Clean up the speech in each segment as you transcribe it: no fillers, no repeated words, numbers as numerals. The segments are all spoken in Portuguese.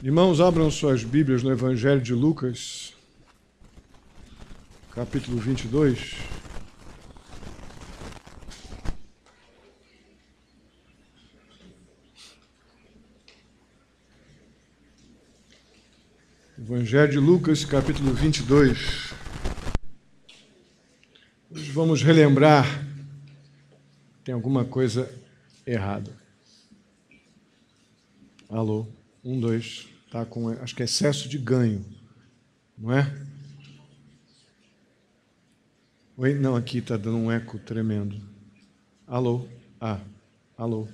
Irmãos, abram suas Bíblias no Evangelho de Lucas, capítulo 22. Evangelho de Lucas, capítulo 22. Hoje vamos relembrar, tem alguma coisa errada. Alô? 1, 2, tá com, acho que é excesso de ganho, não é? Oi? Não, aqui está dando um eco tremendo. Alô? Alô?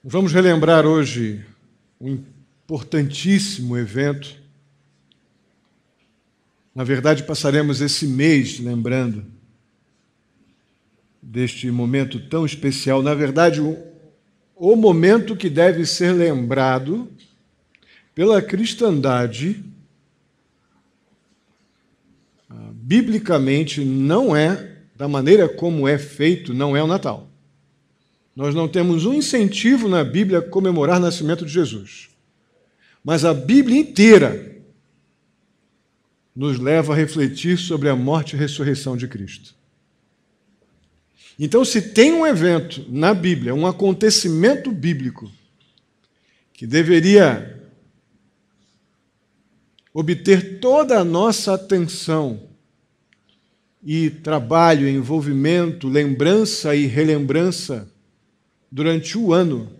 Vamos relembrar hoje um importantíssimo evento. Na verdade, passaremos esse mês lembrando deste momento tão especial. Na verdade, o momento que deve ser lembrado pela cristandade, biblicamente, não é, da maneira como é feito, não é o Natal. Nós não temos um incentivo na Bíblia a comemorar o nascimento de Jesus. Mas a Bíblia inteira nos leva a refletir sobre a morte e ressurreição de Cristo. Então, se tem um evento na Bíblia, um acontecimento bíblico, que deveria obter toda a nossa atenção e trabalho, envolvimento, lembrança e relembrança durante o ano,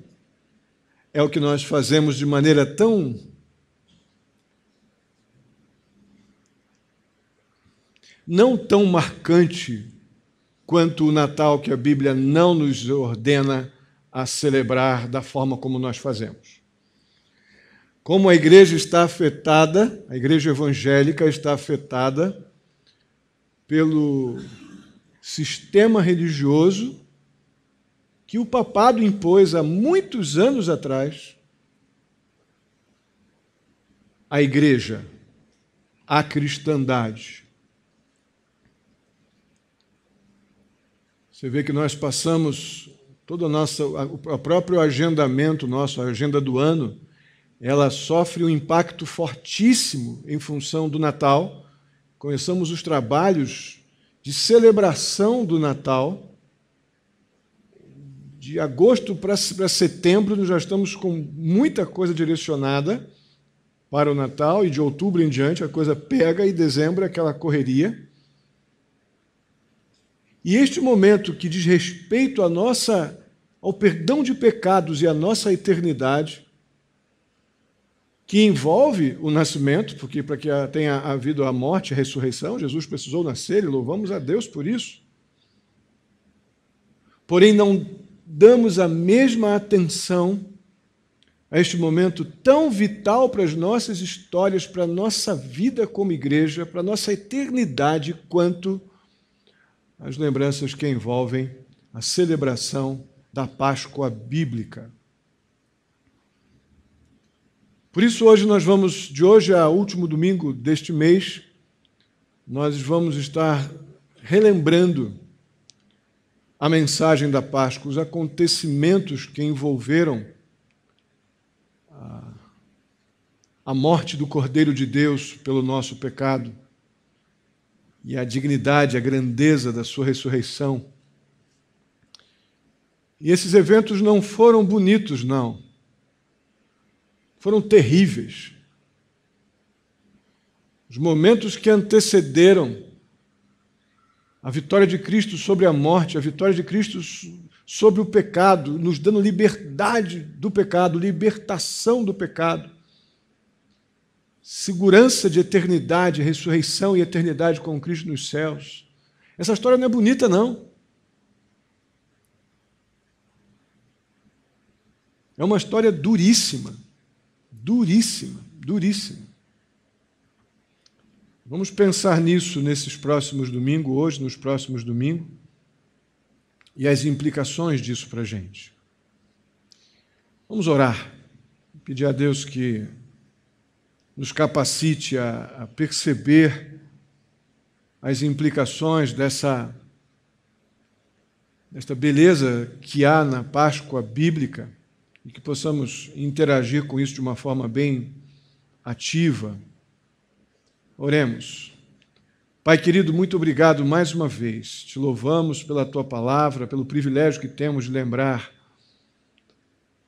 é o que nós fazemos de maneira não tão marcante quanto o Natal, que a Bíblia não nos ordena a celebrar da forma como nós fazemos. Como a igreja está afetada, a igreja evangélica está afetada pelo sistema religioso que o papado impôs há muitos anos atrás à igreja, à cristandade. Você vê que nós passamos todo o próprio agendamento nosso, a agenda do ano, ela sofre um impacto fortíssimo em função do Natal. Começamos os trabalhos de celebração do Natal. De agosto para setembro, nós já estamos com muita coisa direcionada para o Natal, e de outubro em diante a coisa pega, e dezembro é aquela correria. E este momento que diz respeito ao perdão de pecados e à nossa eternidade, que envolve o nascimento, porque para que tenha havido a morte e a ressurreição, Jesus precisou nascer e louvamos a Deus por isso. Porém, não damos a mesma atenção a este momento tão vital para as nossas histórias, para a nossa vida como igreja, para a nossa eternidade, quanto as lembranças que envolvem a celebração da Páscoa bíblica. Por isso, hoje nós vamos, de hoje a último domingo deste mês, nós vamos estar relembrando a mensagem da Páscoa, os acontecimentos que envolveram a morte do Cordeiro de Deus pelo nosso pecado, e a dignidade, a grandeza da sua ressurreição. E esses eventos não foram bonitos, não. Foram terríveis. Os momentos que antecederam a vitória de Cristo sobre a morte, a vitória de Cristo sobre o pecado, nos dando liberdade do pecado, libertação do pecado, segurança de eternidade, ressurreição e eternidade com Cristo nos céus. Essa história não é bonita, não. É uma história duríssima. Duríssima, duríssima. Vamos pensar nisso nesses próximos domingos, hoje, nos próximos domingos, e as implicações disso para a gente. Vamos orar, pedir a Deus que nos capacite a perceber as implicações desta beleza que há na Páscoa bíblica, e que possamos interagir com isso de uma forma bem ativa. Oremos. Pai querido, muito obrigado mais uma vez. Te louvamos pela Tua palavra, pelo privilégio que temos de lembrar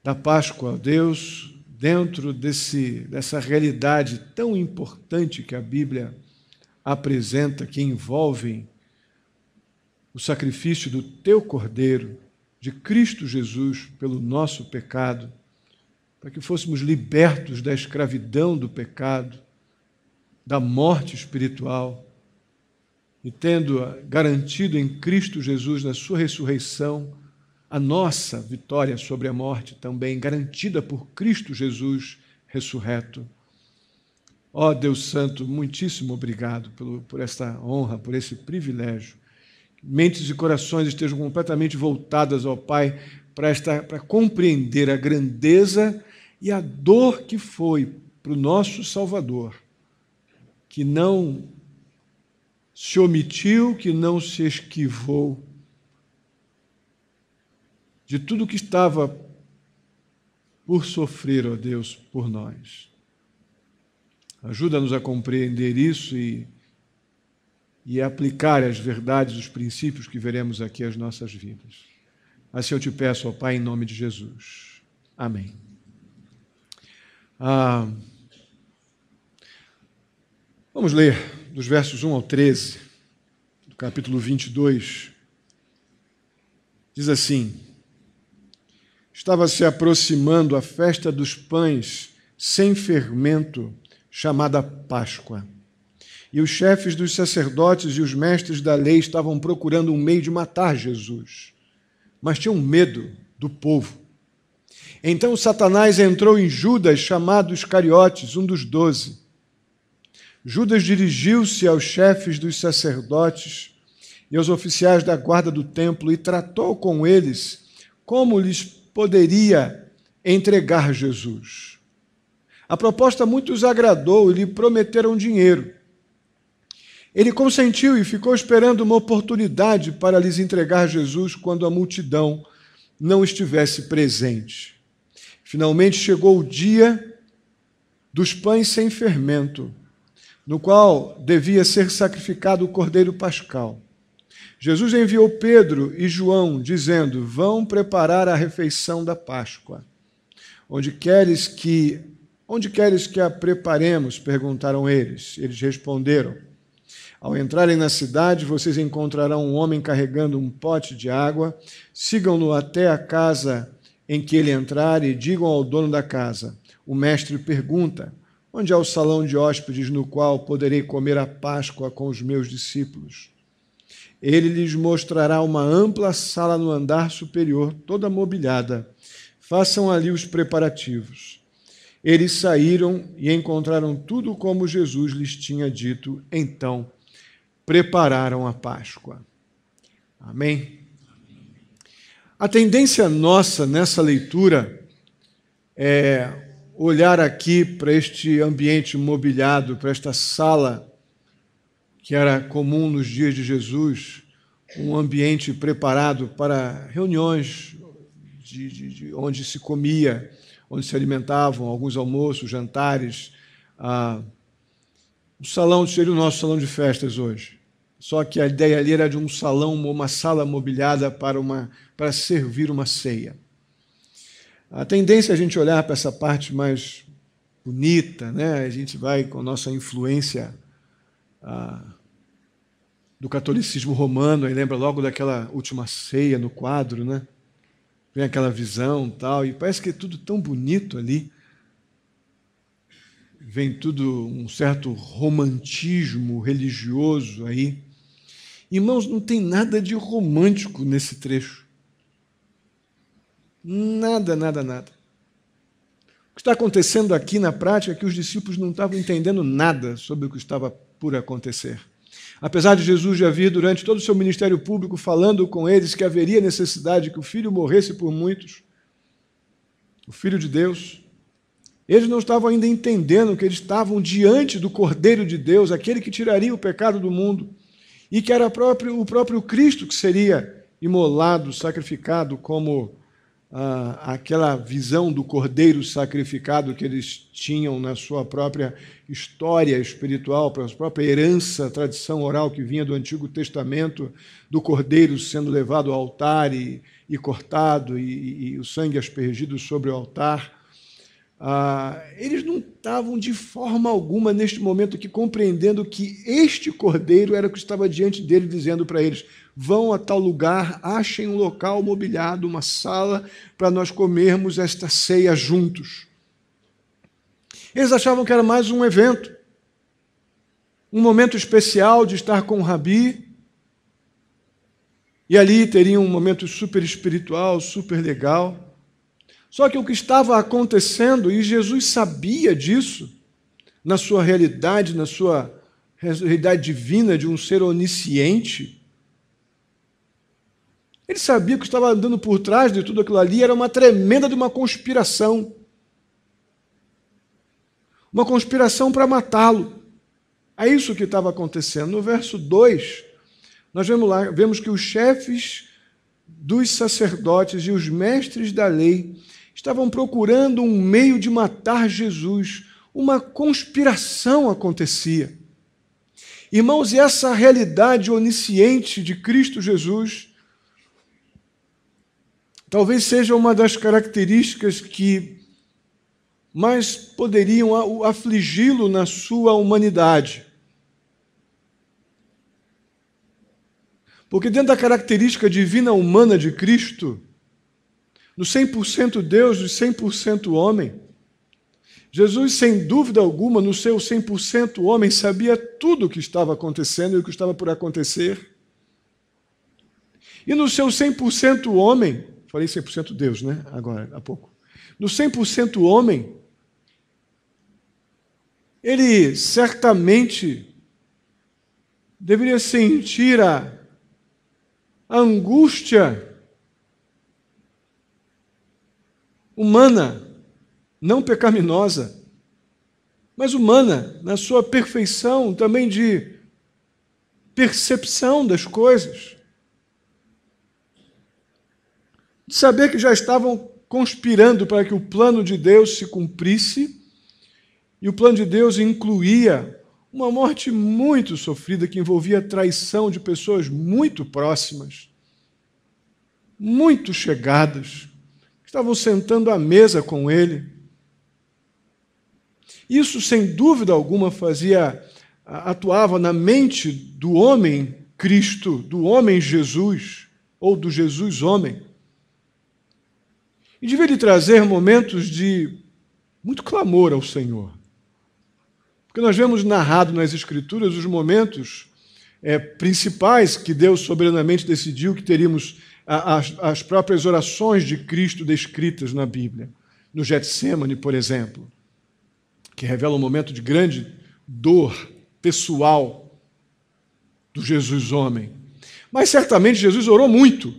da Páscoa, Deus, dentro dessa realidade tão importante que a Bíblia apresenta, que envolve o sacrifício do Teu Cordeiro, de Cristo Jesus, pelo nosso pecado, para que fôssemos libertos da escravidão do pecado, da morte espiritual, e tendo garantido em Cristo Jesus, na sua ressurreição, a nossa vitória sobre a morte também, garantida por Cristo Jesus ressurreto. Ó Deus Santo, muitíssimo obrigado por esta honra, por esse privilégio. Mentes e corações estejam completamente voltadas ao Pai para compreender a grandeza e a dor que foi para o nosso Salvador, que não se omitiu, que não se esquivou de tudo que estava por sofrer, ó Deus, por nós. Ajuda-nos a compreender isso e aplicar as verdades, os princípios que veremos aqui às nossas vidas. Assim eu te peço, ó Pai, em nome de Jesus. Amém. Vamos ler dos versos 1 ao 13, do capítulo 22. Diz assim: Estava se aproximando a festa dos pães sem fermento, chamada Páscoa. E os chefes dos sacerdotes e os mestres da lei estavam procurando um meio de matar Jesus, mas tinham medo do povo. Então Satanás entrou em Judas, chamado Iscariotes, um dos 12. Judas dirigiu-se aos chefes dos sacerdotes e aos oficiais da guarda do templo e tratou com eles como lhes poderia entregar Jesus. A proposta muito os agradou e lhe prometeram dinheiro. Ele consentiu e ficou esperando uma oportunidade para lhes entregar Jesus quando a multidão não estivesse presente. Finalmente chegou o dia dos pães sem fermento, no qual devia ser sacrificado o cordeiro pascal. Jesus enviou Pedro e João, dizendo: Vão preparar a refeição da Páscoa. Onde queres que a preparemos? Perguntaram eles. Eles responderam: Ao entrarem na cidade, vocês encontrarão um homem carregando um pote de água. Sigam-no até a casa em que ele entrar e digam ao dono da casa: O mestre pergunta: Onde é o salão de hóspedes no qual poderei comer a Páscoa com os meus discípulos? Ele lhes mostrará uma ampla sala no andar superior, toda mobiliada. Façam ali os preparativos. Eles saíram e encontraram tudo como Jesus lhes tinha dito. Então, prepararam a Páscoa. Amém? A tendência nossa nessa leitura é olhar aqui para este ambiente mobiliado, para esta sala que era comum nos dias de Jesus, um ambiente preparado para reuniões onde se comia, onde se alimentavam, alguns almoços, jantares. O salão seria o nosso salão de festas hoje. Só que a ideia ali era de um salão, uma sala mobiliada para servir uma ceia. A tendência é a gente olhar para essa parte mais bonita, né? A gente vai com a nossa influência do catolicismo romano, aí lembra logo daquela última ceia no quadro, né? Vem aquela visão e tal, e parece que é tudo tão bonito ali. Vem tudo um certo romantismo religioso aí. Irmãos, não tem nada de romântico nesse trecho. Nada, nada, nada. O que está acontecendo aqui na prática é que os discípulos não estavam entendendo nada sobre o que estava por acontecer. Apesar de Jesus já vir durante todo o seu ministério público falando com eles que haveria necessidade que o Filho morresse por muitos, o Filho de Deus, eles não estavam ainda entendendo que eles estavam diante do Cordeiro de Deus, aquele que tiraria o pecado do mundo, e que era o próprio Cristo que seria imolado, sacrificado como aquela visão do cordeiro sacrificado que eles tinham na sua própria história espiritual, para a própria herança, tradição oral que vinha do Antigo Testamento, do cordeiro sendo levado ao altar e cortado e o sangue aspergido sobre o altar. Eles não estavam de forma alguma neste momento aqui compreendendo que este cordeiro era o que estava diante dele, dizendo para eles: vão a tal lugar, achem um local mobiliado, uma sala, para nós comermos esta ceia juntos. Eles achavam que era mais um evento, um momento especial de estar com o Rabi, e ali teriam um momento super espiritual, super legal. Só que o que estava acontecendo, e Jesus sabia disso, na sua realidade, na sua realidade divina de um ser onisciente, ele sabia que o que estava andando por trás de tudo aquilo ali era uma tremenda de uma conspiração. Uma conspiração para matá-lo. É isso que estava acontecendo. No verso 2, nós vemos que os chefes dos sacerdotes e os mestres da lei estavam procurando um meio de matar Jesus. Uma conspiração acontecia. Irmãos, e essa realidade onisciente de Cristo Jesus talvez seja uma das características que mais poderiam afligi-lo na sua humanidade. Porque dentro da característica divina humana de Cristo, no 100% Deus e 100% homem, Jesus, sem dúvida alguma, no seu 100% homem, sabia tudo o que estava acontecendo e o que estava por acontecer. E no seu 100% homem, falei 100% Deus, né? Agora, há pouco. No 100% homem, ele certamente deveria sentir a angústia humana, não pecaminosa, mas humana, na sua perfeição também de percepção das coisas, de saber que já estavam conspirando para que o plano de Deus se cumprisse, e o plano de Deus incluía uma morte muito sofrida, que envolvia a traição de pessoas muito próximas, muito chegadas, que estavam sentando à mesa com ele. Isso, sem dúvida alguma, atuava na mente do homem Cristo, do homem Jesus, ou do Jesus homem. E devia lhe trazer momentos de muito clamor ao Senhor. Porque nós vemos narrado nas Escrituras os momentos principais que Deus soberanamente decidiu que teríamos as próprias orações de Cristo descritas na Bíblia. No Getsêmani, por exemplo, que revela um momento de grande dor pessoal do Jesus homem. Mas certamente Jesus orou muito.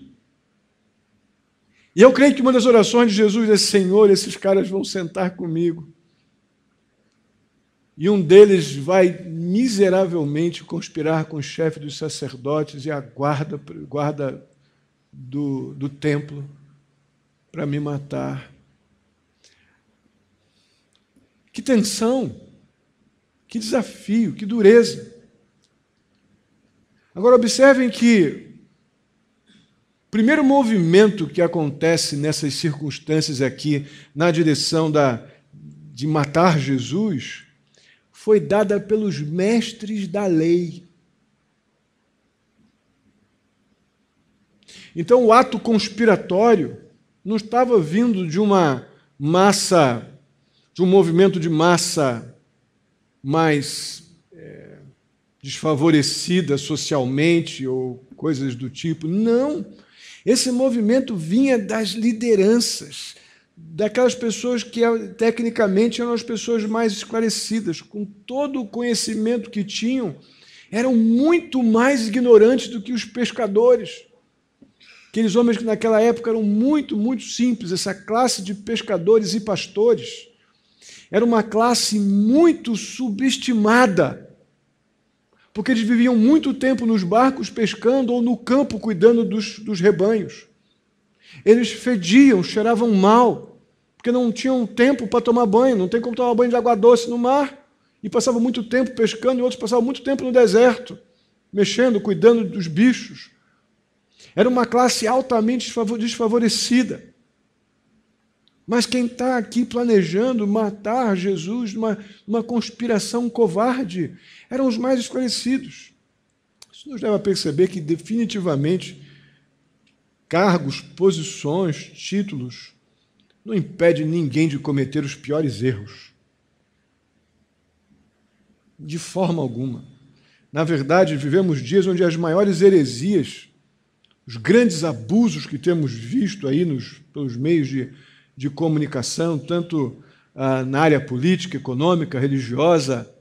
E eu creio que uma das orações de Jesus é: Senhor, esses caras vão sentar comigo. E um deles vai miseravelmente conspirar com o chefe dos sacerdotes e a guarda do templo para me matar. Que tensão, que desafio, que dureza. Agora observem que o primeiro movimento que acontece nessas circunstâncias aqui, na direção de matar Jesus, foi dada pelos mestres da lei. Então, o ato conspiratório não estava vindo de uma massa, de um movimento de massa mais desfavorecida socialmente ou coisas do tipo. Não. Esse movimento vinha das lideranças, daquelas pessoas que tecnicamente eram as pessoas mais esclarecidas, com todo o conhecimento que tinham, eram muito mais ignorantes do que os pescadores. Aqueles homens que naquela época eram muito, muito simples, essa classe de pescadores e pastores, era uma classe muito subestimada, porque eles viviam muito tempo nos barcos pescando ou no campo cuidando dos rebanhos. Eles fediam, cheiravam mal, porque não tinham tempo para tomar banho, não tem como tomar banho de água doce no mar, e passavam muito tempo pescando, e outros passavam muito tempo no deserto, mexendo, cuidando dos bichos. Era uma classe altamente desfavorecida. Mas quem está aqui planejando matar Jesus numa conspiração covarde eram os mais esclarecidos. Isso nos leva a perceber que, definitivamente, cargos, posições, títulos, não impede ninguém de cometer os piores erros. De forma alguma. Na verdade, vivemos dias onde as maiores heresias, os grandes abusos que temos visto aí pelos meios de comunicação, tanto na área política, econômica, religiosa,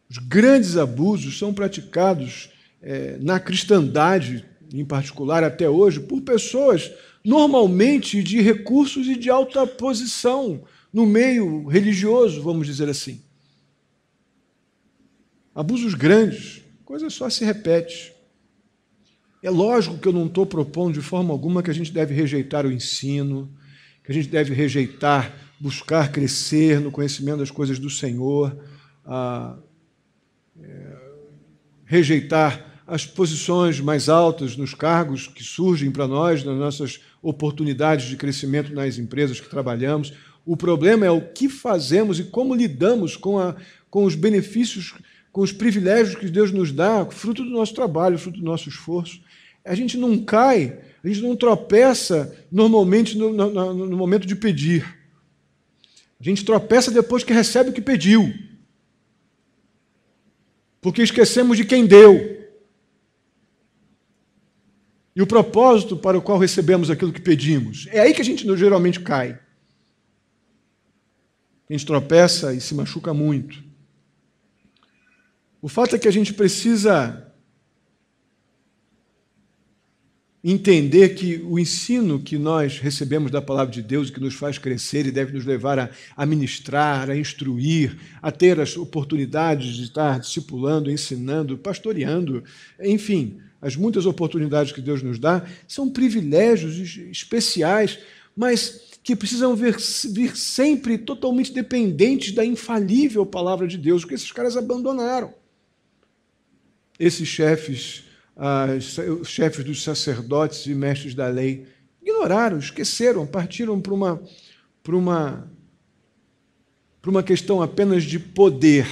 os grandes abusos são praticados na cristandade, em particular até hoje, por pessoas normalmente de recursos e de alta posição no meio religioso, vamos dizer assim. Abusos grandes, coisa só se repete. É lógico que eu não estou propondo de forma alguma que a gente deve rejeitar o ensino, que a gente deve rejeitar, buscar crescer no conhecimento das coisas do Senhor, rejeitar as posições mais altas nos cargos que surgem para nós, nas nossas oportunidades de crescimento nas empresas que trabalhamos. O problema é o que fazemos e como lidamos com os benefícios, com os privilégios que Deus nos dá, fruto do nosso trabalho, fruto do nosso esforço. A gente não cai, a gente não tropeça normalmente no momento de pedir. A gente tropeça depois que recebe o que pediu, porque esquecemos de quem deu e o propósito para o qual recebemos aquilo que pedimos. É aí que a gente geralmente cai. A gente tropeça e se machuca muito. O fato é que a gente precisa entender que o ensino que nós recebemos da palavra de Deus, que nos faz crescer e deve nos levar a ministrar, a instruir, a ter as oportunidades de estar discipulando, ensinando, pastoreando, enfim, as muitas oportunidades que Deus nos dá, são privilégios especiais, mas que precisam vir sempre totalmente dependentes da infalível palavra de Deus, que esses caras abandonaram. Esses chefes, os chefes dos sacerdotes e mestres da lei, ignoraram, esqueceram, partiram para uma questão apenas de poder,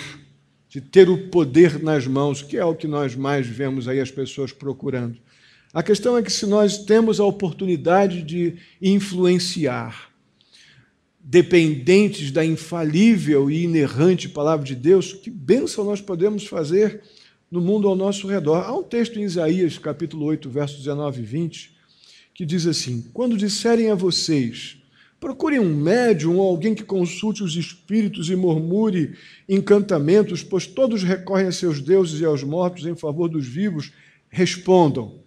de ter o poder nas mãos, que é o que nós mais vemos aí as pessoas procurando. A questão é que se nós temos a oportunidade de influenciar, dependentes da infalível e inerrante palavra de Deus, que bênção nós podemos fazer no mundo ao nosso redor. Há um texto em Isaías, capítulo 8, versos 19 e 20, que diz assim: quando disserem a vocês, procurem um médium ou alguém que consulte os espíritos e murmure encantamentos, pois todos recorrem a seus deuses e aos mortos em favor dos vivos, respondam: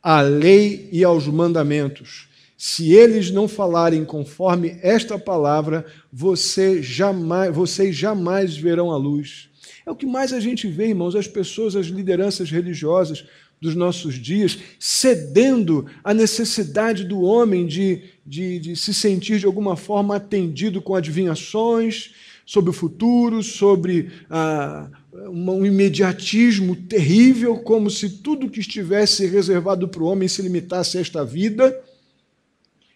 à lei e aos mandamentos. Se eles não falarem conforme esta palavra, vocês jamais verão a luz. É o que mais a gente vê, irmãos, as pessoas, as lideranças religiosas dos nossos dias, cedendo à necessidade do homem de se sentir de alguma forma atendido com adivinhações sobre o futuro, sobre um imediatismo terrível, como se tudo que estivesse reservado para o homem se limitasse a esta vida.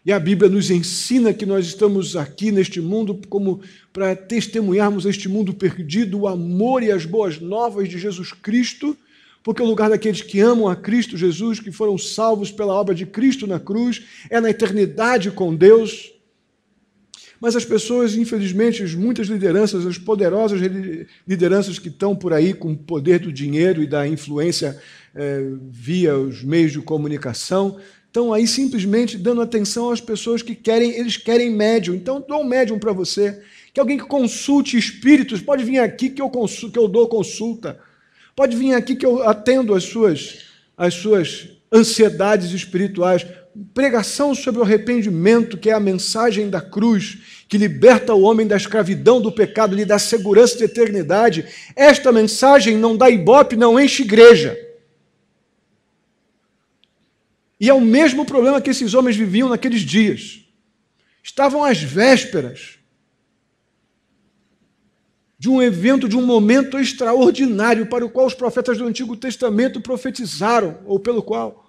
E a Bíblia nos ensina que nós estamos aqui neste mundo como para testemunharmos este mundo perdido, o amor e as boas novas de Jesus Cristo, porque o lugar daqueles que amam a Cristo Jesus, que foram salvos pela obra de Cristo na cruz, é na eternidade com Deus. Mas as pessoas, infelizmente, muitas lideranças, as poderosas lideranças que estão por aí com o poder do dinheiro e da influência via os meios de comunicação, estão aí simplesmente dando atenção às pessoas que eles querem médium. Então, dou um médium para você, que alguém que consulte espíritos, pode vir aqui que eu dou consulta, pode vir aqui que eu atendo as suas ansiedades espirituais. Pregação sobre o arrependimento, que é a mensagem da cruz, que liberta o homem da escravidão do pecado, lhe dá segurança de eternidade. Esta mensagem não dá ibope, não enche igreja. E é o mesmo problema que esses homens viviam naqueles dias. Estavam às vésperas de um evento, de um momento extraordinário para o qual os profetas do Antigo Testamento profetizaram, ou pelo qual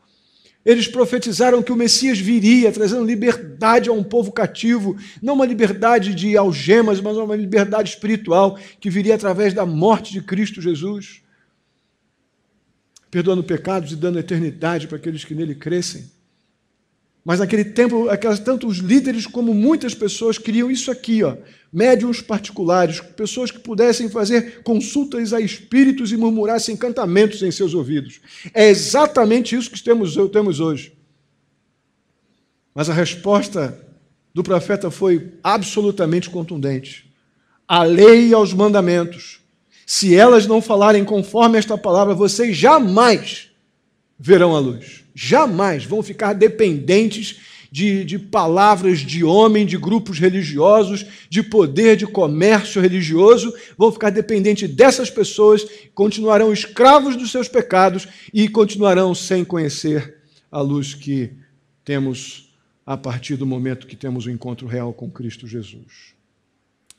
eles profetizaram que o Messias viria, trazendo liberdade a um povo cativo, não uma liberdade de algemas, mas uma liberdade espiritual que viria através da morte de Cristo Jesus, perdoando pecados e dando eternidade para aqueles que nele crescem. Mas naquele tempo, tanto os líderes como muitas pessoas queriam isso aqui, médiuns particulares, pessoas que pudessem fazer consultas a espíritos e murmurassem encantamentos em seus ouvidos. É exatamente isso que temos hoje. Mas a resposta do profeta foi absolutamente contundente. A lei e aos mandamentos, se elas não falarem conforme esta palavra, vocês jamais verão a luz. Jamais vão ficar dependentes de palavras de homem, de grupos religiosos, de poder, de comércio religioso, vão ficar dependentes dessas pessoas, continuarão escravos dos seus pecados e continuarão sem conhecer a luz que temos a partir do momento que temos o encontro real com Cristo Jesus.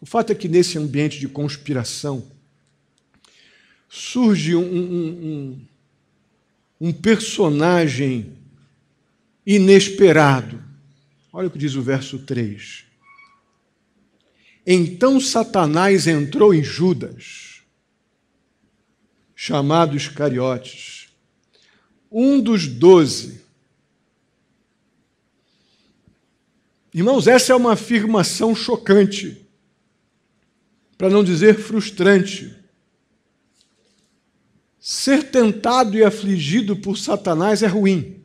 O fato é que nesse ambiente de conspiração surge um personagem inesperado. Olha o que diz o verso 3. Então Satanás entrou em Judas, chamado Iscariotes, um dos 12. Irmãos, essa é uma afirmação chocante, para não dizer frustrante. Ser tentado e afligido por Satanás é ruim.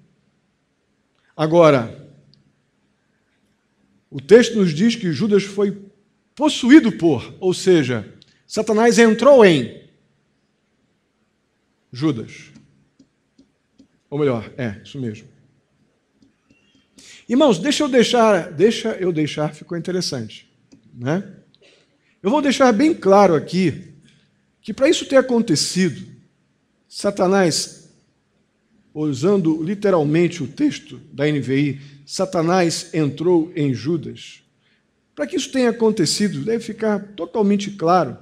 Agora, o texto nos diz que Judas foi possuído por, ou seja, Satanás entrou em Judas. Ou melhor, isso mesmo. Irmãos, deixa eu deixar, ficou interessante, né? Eu vou deixar bem claro aqui que para isso ter acontecido, Satanás, usando literalmente o texto da NVI, Satanás entrou em Judas. Para que isso tenha acontecido, deve ficar totalmente claro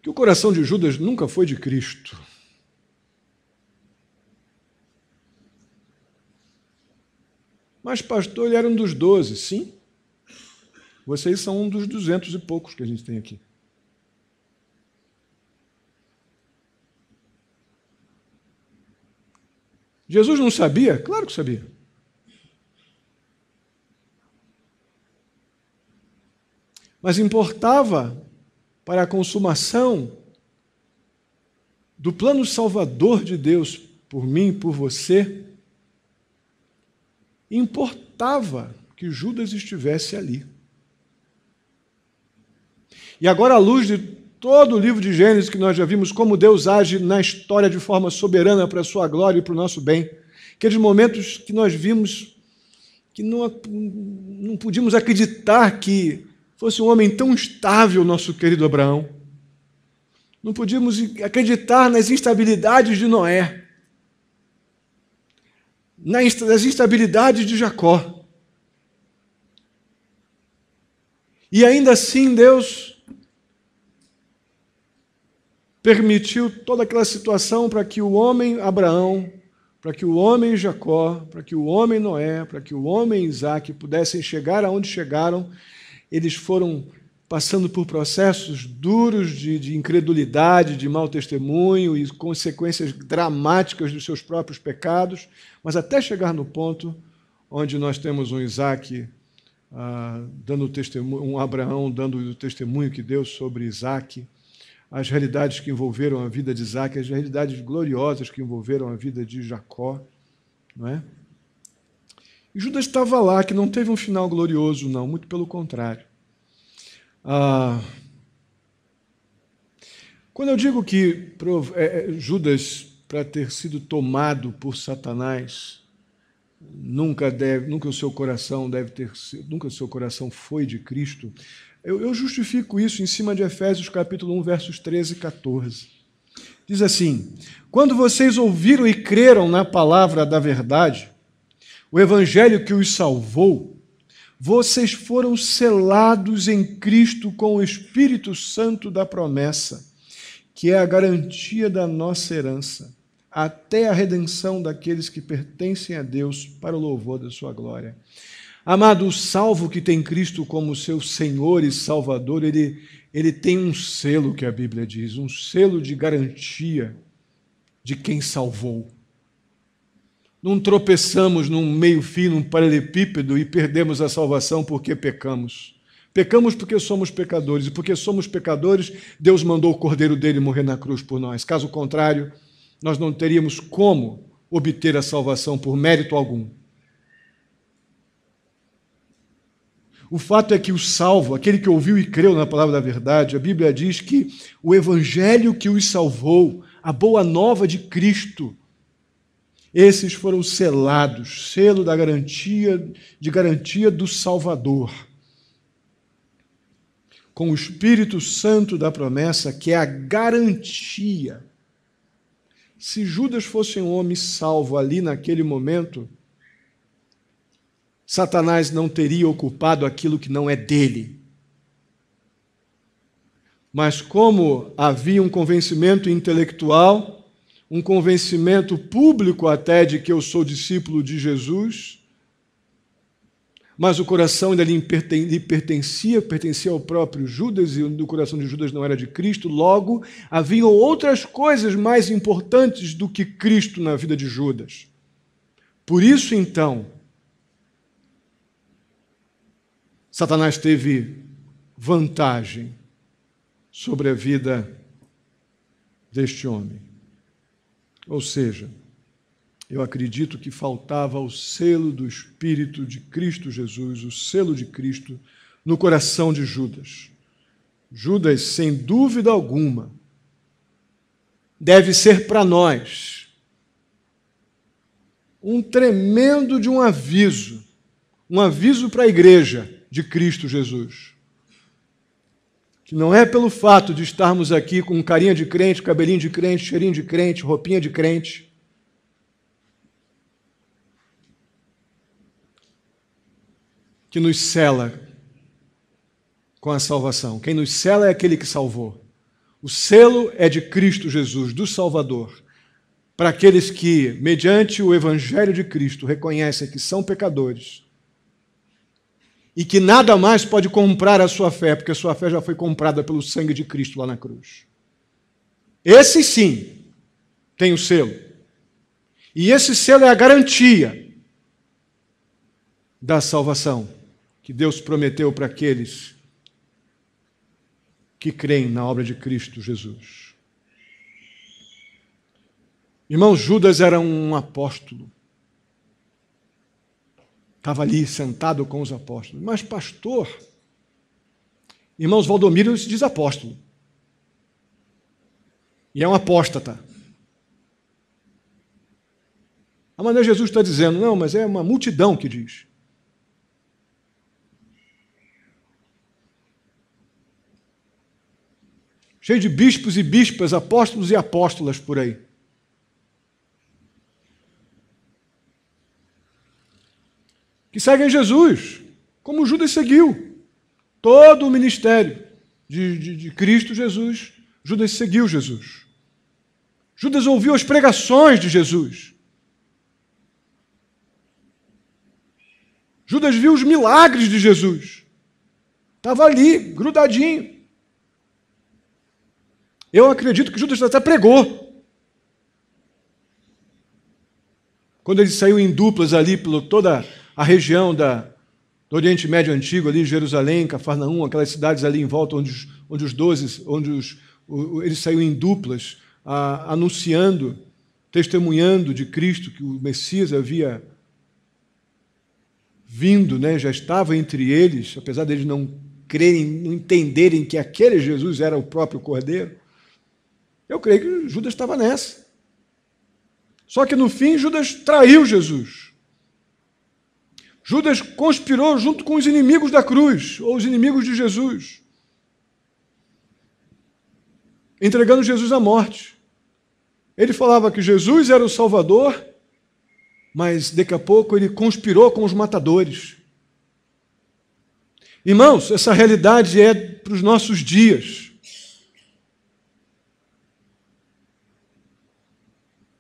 que o coração de Judas nunca foi de Cristo. Mas, pastor, ele era um dos 12, sim. Vocês são um dos 200 e poucos que a gente tem aqui. Jesus não sabia? Claro que sabia. Mas importava para a consumação do plano salvador de Deus por mim e por você, importava que Judas estivesse ali. E agora, à luz de todo o livro de Gênesis, que nós já vimos como Deus age na história de forma soberana para a sua glória e para o nosso bem, aqueles momentos que nós vimos que não podíamos acreditar que fosse um homem tão instável, nosso querido Abraão. Não podíamos acreditar nas instabilidades de Noé, nas instabilidades de Jacó. E ainda assim Deus permitiu toda aquela situação para que o homem Abraão, para que o homem Jacó, para que o homem Noé, para que o homem Isaac pudessem chegar aonde chegaram. Eles foram passando por processos duros de incredulidade, de mau testemunho e consequências dramáticas dos seus próprios pecados, mas até chegar no ponto onde nós temos um Isaac dando testemunho, um Abraão dando o testemunho que deu sobre Isaac, as realidades que envolveram a vida de Isaac, as realidades gloriosas que envolveram a vida de Jacó, não é? E Judas estava lá, que não teve um final glorioso, não, muito pelo contrário. Quando eu digo que Judas, para ter sido tomado por Satanás, nunca o seu coração foi de Cristo, eu justifico isso em cima de Efésios capítulo 1, versos 13 e 14. Diz assim: quando vocês ouviram e creram na palavra da verdade, o evangelho que os salvou, vocês foram selados em Cristo com o Espírito Santo da promessa, que é a garantia da nossa herança, até a redenção daqueles que pertencem a Deus para o louvor da sua glória. Amado, o salvo que tem Cristo como seu Senhor e Salvador, ele tem um selo que a Bíblia diz, um selo de garantia de quem salvou. Não tropeçamos num meio-fio, num paralelepípedo e perdemos a salvação porque pecamos. Pecamos porque somos pecadores, e porque somos pecadores, Deus mandou o Cordeiro dele morrer na cruz por nós. Caso contrário, nós não teríamos como obter a salvação por mérito algum. O fato é que o salvo, aquele que ouviu e creu na palavra da verdade, a Bíblia diz que o evangelho que os salvou, a boa nova de Cristo, esses foram selados, selo da garantia do Salvador, com o Espírito Santo da promessa, que é a garantia. Se Judas fosse um homem salvo ali naquele momento, Satanás não teria ocupado aquilo que não é dele. Mas como havia um convencimento intelectual, um convencimento público até de que eu sou discípulo de Jesus, mas o coração ainda lhe pertencia ao próprio Judas, e o coração de Judas não era de Cristo, logo haviam outras coisas mais importantes do que Cristo na vida de Judas. Por isso, então, Satanás teve vantagem sobre a vida deste homem. Ou seja, eu acredito que faltava o selo do Espírito de Cristo Jesus, o selo de Cristo no coração de Judas. Judas, sem dúvida alguma, deve ser para nós um tremendo de um aviso para a igreja de Cristo Jesus. Que não é pelo fato de estarmos aqui com carinha de crente, cabelinho de crente, cheirinho de crente, roupinha de crente, que nos sela com a salvação. Quem nos sela é aquele que salvou. O selo é de Cristo Jesus, do Salvador, para aqueles que, mediante o Evangelho de Cristo, reconhecem que são pecadores e que nada mais pode comprar a sua fé, porque a sua fé já foi comprada pelo sangue de Cristo lá na cruz. Esse sim tem o selo. E esse selo é a garantia da salvação que Deus prometeu para aqueles que creem na obra de Cristo Jesus. Irmãos, Judas era um apóstolo. Estava ali sentado com os apóstolos. Mas pastor, irmãos, Valdomiro se diz apóstolo. E é um apóstata. A maneira Jesus está dizendo, não, mas é uma multidão que diz. Cheio de bispos e bispas, apóstolos e apóstolas por aí. Que seguem Jesus, como Judas seguiu. Todo o ministério de Cristo Jesus, Judas seguiu Jesus. Judas ouviu as pregações de Jesus. Judas viu os milagres de Jesus. Estava ali, grudadinho. Eu acredito que Judas até pregou. Quando ele saiu em duplas ali por toda a região do Oriente Médio Antigo, ali Jerusalém, Cafarnaum, aquelas cidades ali em volta ele saiu em duplas, anunciando, testemunhando de Cristo, que o Messias havia vindo, né, já estava entre eles, apesar deles não crerem, não entenderem que aquele Jesus era o próprio Cordeiro. Eu creio que Judas estava nessa. Só que no fim Judas traiu Jesus. Judas conspirou junto com os inimigos da cruz, ou os inimigos de Jesus, entregando Jesus à morte. Ele falava que Jesus era o Salvador, mas daqui a pouco ele conspirou com os matadores. Irmãos, essa realidade é para os nossos dias.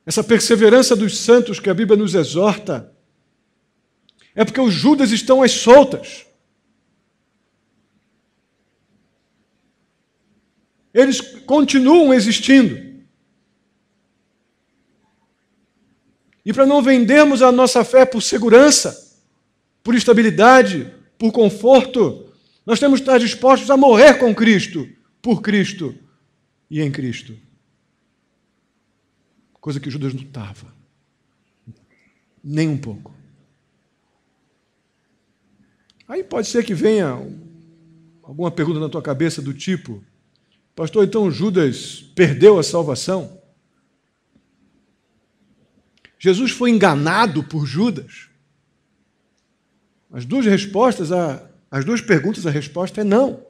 Essa perseverança dos santos que a Bíblia nos exorta é porque os Judas estão às soltas. Eles continuam existindo. E para não vendermos a nossa fé por segurança, por estabilidade, por conforto, nós temos que estar dispostos a morrer com Cristo, por Cristo e em Cristo. Coisa que Judas não estava. Nem um pouco. Aí pode ser que venha alguma pergunta na tua cabeça do tipo: pastor, então Judas perdeu a salvação? Jesus foi enganado por Judas? As duas perguntas, a resposta é não.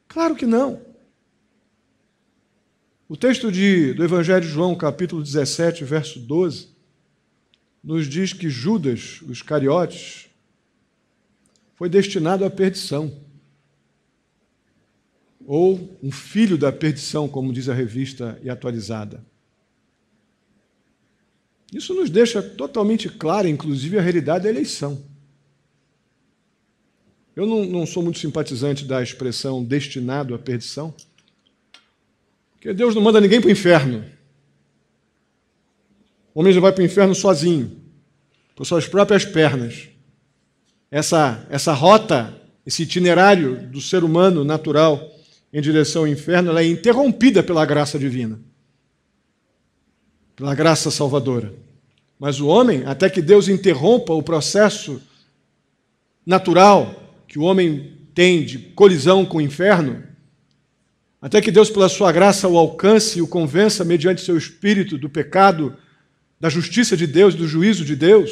Claro que não. O texto do Evangelho de João, capítulo 17, verso 12, nos diz que Judas, o Iscariotes, foi destinado à perdição. Ou um filho da perdição, como diz a revista e atualizada. Isso nos deixa totalmente clara, inclusive, a realidade da eleição. Eu não sou muito simpatizante da expressão destinado à perdição, porque Deus não manda ninguém para o inferno. O homem já vai para o inferno sozinho, por suas próprias pernas. Essa rota, esse itinerário do ser humano natural em direção ao inferno, ela é interrompida pela graça divina, pela graça salvadora. Mas o homem, até que Deus interrompa o processo natural que o homem tem de colisão com o inferno, até que Deus, pela sua graça, o alcance e o convença mediante seu espírito do pecado, da justiça de Deus, do juízo de Deus,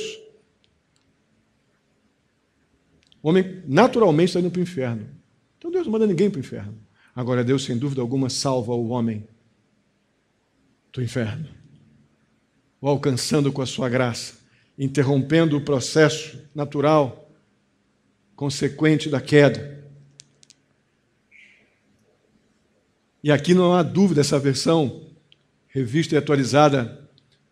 o homem naturalmente está indo para o inferno. Então Deus não manda ninguém para o inferno. Agora Deus, sem dúvida alguma, salva o homem do inferno, o alcançando com a sua graça, interrompendo o processo natural consequente da queda. E aqui não há dúvida, essa versão revista e atualizada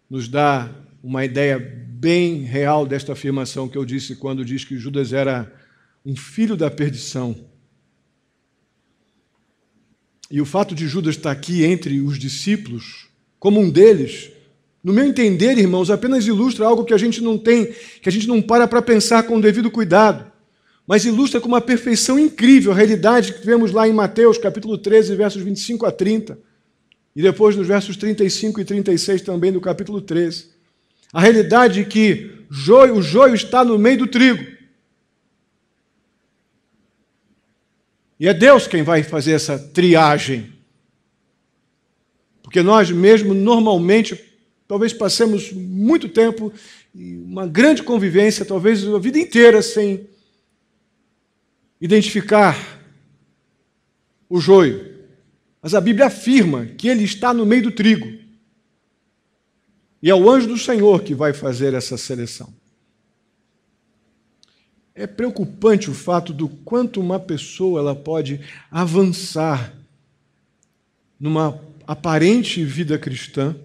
nos dá uma ideia bem real desta afirmação que eu disse quando diz que Judas era um filho da perdição. E o fato de Judas estar aqui entre os discípulos, como um deles, no meu entender, irmãos, apenas ilustra algo que a gente não tem, que a gente não para pensar com o devido cuidado, mas ilustra com uma perfeição incrível a realidade que vemos lá em Mateus, capítulo 13, versos 25 a 30, e depois nos versos 35 e 36 também do capítulo 13. A realidade que o joio está no meio do trigo. E é Deus quem vai fazer essa triagem. Porque nós mesmos, normalmente, talvez passemos muito tempo, uma grande convivência, talvez a vida inteira, sem identificar o joio. Mas a Bíblia afirma que ele está no meio do trigo. E é o anjo do Senhor que vai fazer essa seleção. É preocupante o fato do quanto uma pessoa ela pode avançar numa aparente vida cristã,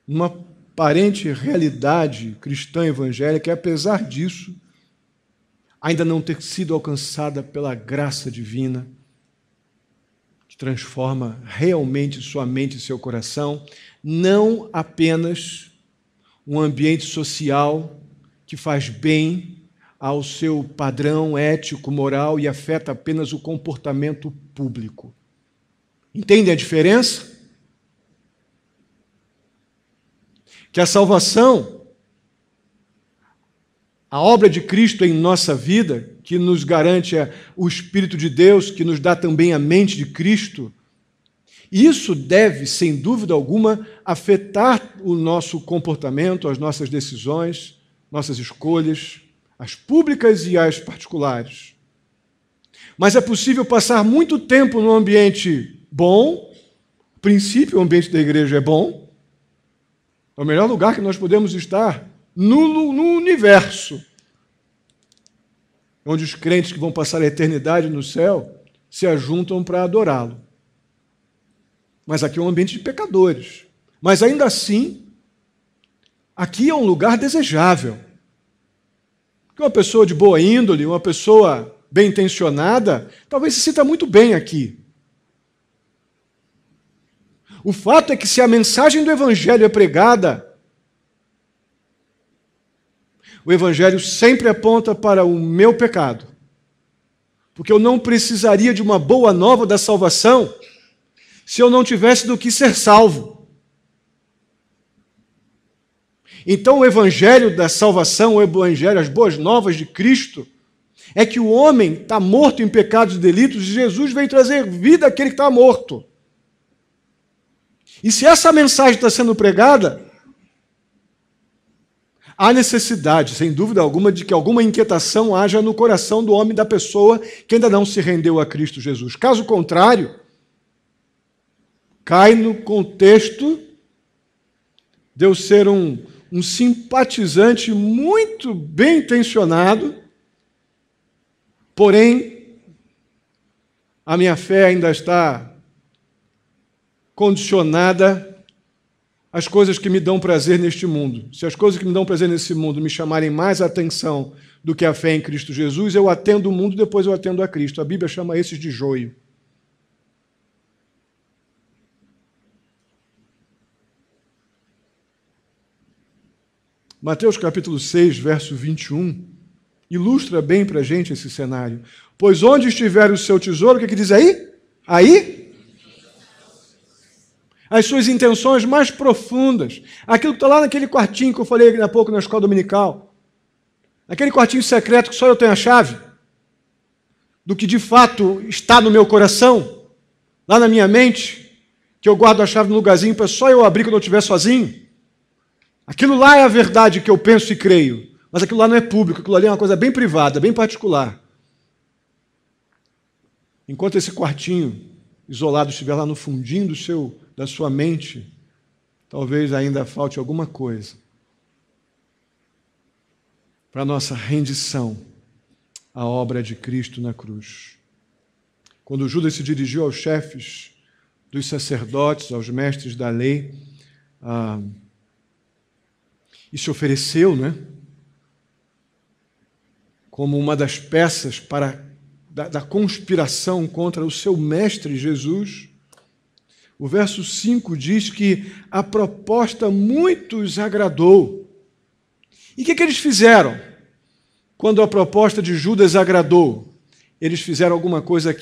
numa aparente realidade cristã evangélica, e apesar disso, ainda não ter sido alcançada pela graça divina, que transforma realmente sua mente e seu coração, não apenas um ambiente social que faz bem ao seu padrão ético, moral e afeta apenas o comportamento público. Entendem a diferença? Que a salvação, a obra de Cristo em nossa vida, que nos garante o Espírito de Deus, que nos dá também a mente de Cristo, isso deve, sem dúvida alguma, afetar o nosso comportamento, as nossas decisões, nossas escolhas, as públicas e as particulares. Mas é possível passar muito tempo num ambiente bom, a princípio o ambiente da igreja é bom, É o melhor lugar que nós podemos estar no universo, onde os crentes que vão passar a eternidade no céu se ajuntam para adorá-lo. Mas aqui é um ambiente de pecadores. Mas ainda assim, aqui é um lugar desejável. Porque uma pessoa de boa índole, uma pessoa bem intencionada, talvez se sinta muito bem aqui. O fato é que se a mensagem do Evangelho é pregada, o Evangelho sempre aponta para o meu pecado. Porque eu não precisaria de uma boa nova da salvação se eu não tivesse do que ser salvo. Então o Evangelho da salvação, o Evangelho, as boas novas de Cristo, é que o homem está morto em pecados e delitos e Jesus veio trazer vida àquele que está morto. E se essa mensagem está sendo pregada, há necessidade, sem dúvida alguma, de que alguma inquietação haja no coração do homem, da pessoa que ainda não se rendeu a Cristo Jesus. Caso contrário, cai no contexto de eu ser um simpatizante muito bem intencionado, porém, a minha fé ainda está condicionada às coisas que me dão prazer neste mundo. Se as coisas que me dão prazer nesse mundo me chamarem mais a atenção do que a fé em Cristo Jesus, eu atendo o mundo, depois eu atendo a Cristo. A Bíblia chama esses de joio. Mateus capítulo 6, verso 21, ilustra bem para a gente esse cenário. Pois onde estiver o seu tesouro, o que diz aí? Aí? As suas intenções mais profundas. Aquilo que está lá naquele quartinho que eu falei há pouco na escola dominical. Aquele quartinho secreto que só eu tenho a chave. Do que de fato está no meu coração, lá na minha mente, que eu guardo a chave no lugarzinho para só eu abrir quando eu estiver sozinho. Aquilo lá é a verdade que eu penso e creio, mas aquilo lá não é público, aquilo ali é uma coisa bem privada, bem particular. Enquanto esse quartinho isolado estiver lá no fundinho da sua mente, talvez ainda falte alguma coisa para a nossa rendição à obra de Cristo na cruz. Quando Judas se dirigiu aos chefes dos sacerdotes, aos mestres da lei, e se ofereceu, como uma das peças da conspiração contra o seu mestre Jesus, o verso 5 diz que a proposta muitos agradou. E o que eles fizeram quando a proposta de Judas agradou? Eles fizeram alguma coisa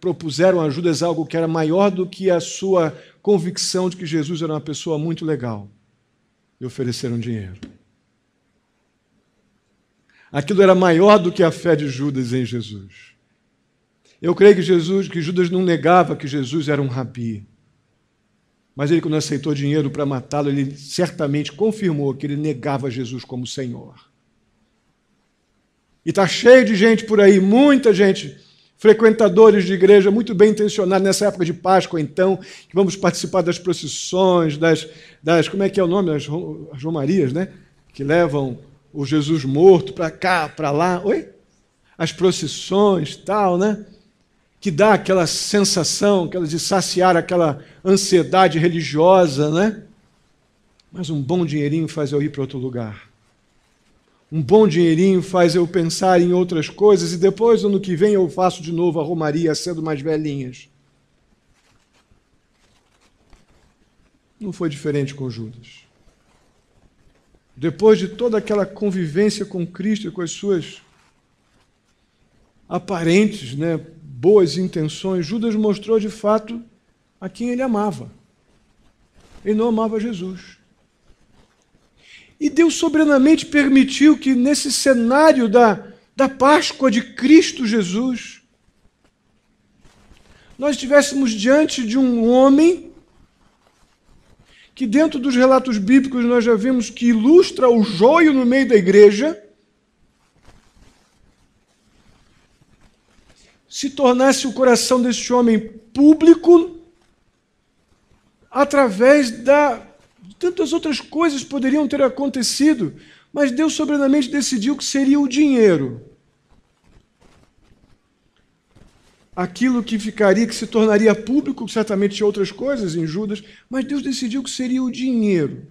propuseram a Judas algo que era maior do que a sua convicção de que Jesus era uma pessoa muito legal. E ofereceram dinheiro. Aquilo era maior do que a fé de Judas em Jesus. Eu creio que Judas não negava que Jesus era um rabi. Mas ele, quando aceitou dinheiro para matá-lo, ele certamente confirmou que ele negava Jesus como Senhor. E está cheio de gente por aí, muita gente, frequentadores de igreja, muito bem intencionados nessa época de Páscoa, então, que vamos participar das procissões, como é que é o nome? As romarias, que levam o Jesus morto para cá, para lá. Oi? As procissões, tal, que dá aquela sensação, de saciar aquela ansiedade religiosa, Mas um bom dinheirinho faz eu ir para outro lugar. Um bom dinheirinho faz eu pensar em outras coisas e depois, ano que vem, eu faço de novo a romaria, sendo mais velhinhas. Não foi diferente com Judas. Depois de toda aquela convivência com Cristo e com as suas aparentes, boas intenções, Judas mostrou de fato a quem ele amava. Ele não amava Jesus. E Deus soberanamente permitiu que nesse cenário da Páscoa de Cristo Jesus, nós estivéssemos diante de um homem que dentro dos relatos bíblicos nós já vimos que ilustra o joio no meio da igreja, se tornasse o coração desse homem público através Tantas outras coisas poderiam ter acontecido, mas Deus soberanamente decidiu que seria o dinheiro. Aquilo que ficaria, que se tornaria público, certamente tinha outras coisas em Judas, mas Deus decidiu que seria o dinheiro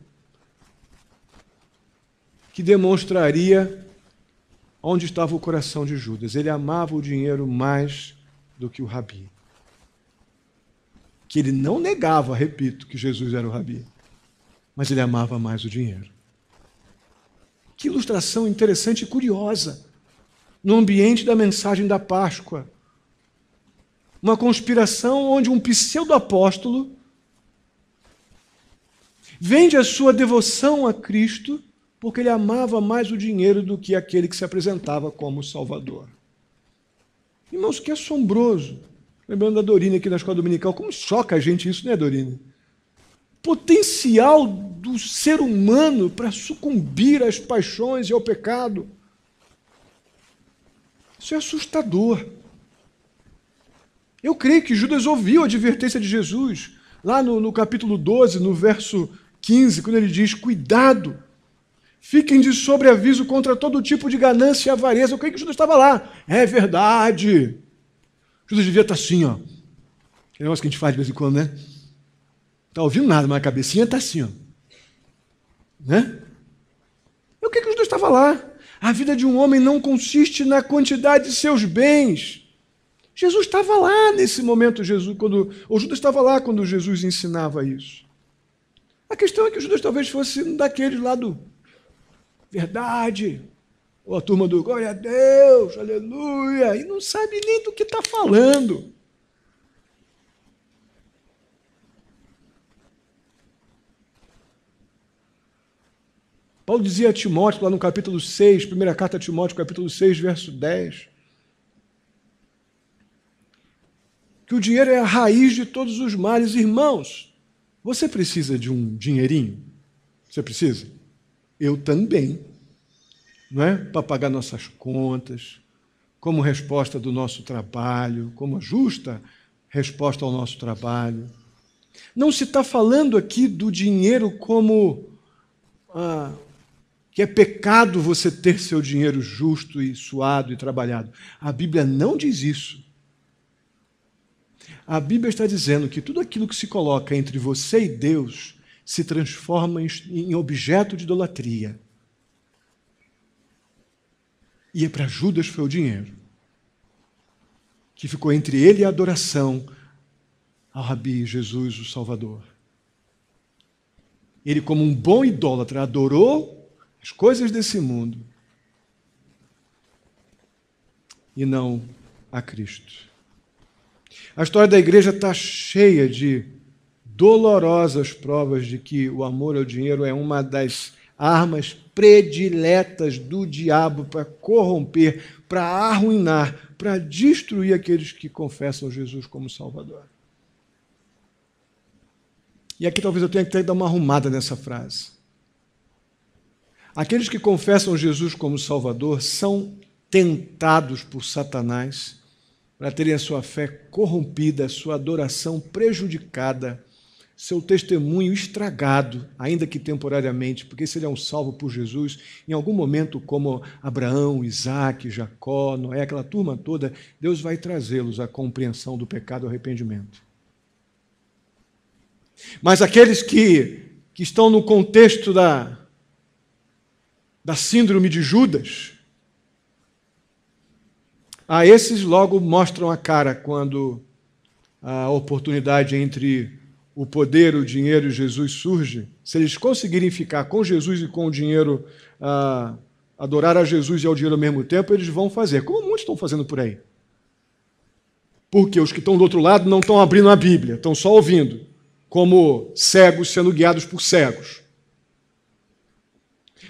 que demonstraria onde estava o coração de Judas. Ele amava o dinheiro mais do que o Rabi. Que ele não negava, repito, que Jesus era o Rabi, mas ele amava mais o dinheiro. Que ilustração interessante e curiosa no ambiente da mensagem da Páscoa. Uma conspiração onde um pseudo-apóstolo vende a sua devoção a Cristo porque ele amava mais o dinheiro do que aquele que se apresentava como Salvador. Irmãos, que assombroso. Lembrando da Dorine aqui na escola dominical, como choca a gente isso, né, Dorine? Potencial do ser humano para sucumbir às paixões e ao pecado. Isso é assustador. Eu creio que Judas ouviu a advertência de Jesus, lá no capítulo 12, no verso 15, quando ele diz, cuidado, fiquem de sobreaviso contra todo tipo de ganância e avareza. Eu creio que Judas estava lá. É verdade. Judas devia estar assim, ó. Que negócio que a gente faz de vez em quando, né? Está ouvindo nada, mas a cabecinha está assim, ó. Né? Eu creio que Judas estava lá. A vida de um homem não consiste na quantidade de seus bens. Jesus estava lá nesse momento, ou Judas estava lá quando Jesus ensinava isso. A questão é que Judas talvez fosse um daqueles lá do verdade, ou a turma do glória a Deus, aleluia, e não sabe nem do que está falando. Paulo dizia a Timóteo, lá no capítulo 6, primeira carta a Timóteo, capítulo 6, verso 10, que o dinheiro é a raiz de todos os males. Irmãos, você precisa de um dinheirinho? Você precisa? Eu também. Não é? Para pagar nossas contas, como resposta do nosso trabalho, como justa resposta ao nosso trabalho. Não se está falando aqui do dinheiro como que é pecado você ter seu dinheiro justo e suado e trabalhado. A Bíblia não diz isso. A Bíblia está dizendo que tudo aquilo que se coloca entre você e Deus se transforma em objeto de idolatria. E para Judas foi o dinheiro, que ficou entre ele e a adoração ao Rabi Jesus, o Salvador. Ele, como um bom idólatra, adorou as coisas desse mundo e não a Cristo. A história da igreja está cheia de dolorosas provas de que o amor ao dinheiro é uma das armas prediletas do diabo para corromper, para arruinar, para destruir aqueles que confessam Jesus como Salvador. E aqui talvez eu tenha que dar uma arrumada nessa frase. Aqueles que confessam Jesus como Salvador são tentados por Satanás para terem a sua fé corrompida, a sua adoração prejudicada, seu testemunho estragado, ainda que temporariamente, porque se ele é um salvo por Jesus, em algum momento, como Abraão, Isaac, Jacó, Noé, aquela turma toda, Deus vai trazê-los à compreensão do pecado e ao arrependimento. Mas aqueles que estão no contexto da síndrome de Judas, a esses logo mostram a cara quando a oportunidade entre o poder, o dinheiro e Jesus surge. Se eles conseguirem ficar com Jesus e com o dinheiro, adorar a Jesus e ao dinheiro ao mesmo tempo, eles vão fazer, como muitos estão fazendo por aí. Porque os que estão do outro lado não estão abrindo a Bíblia, estão só ouvindo, como cegos sendo guiados por cegos.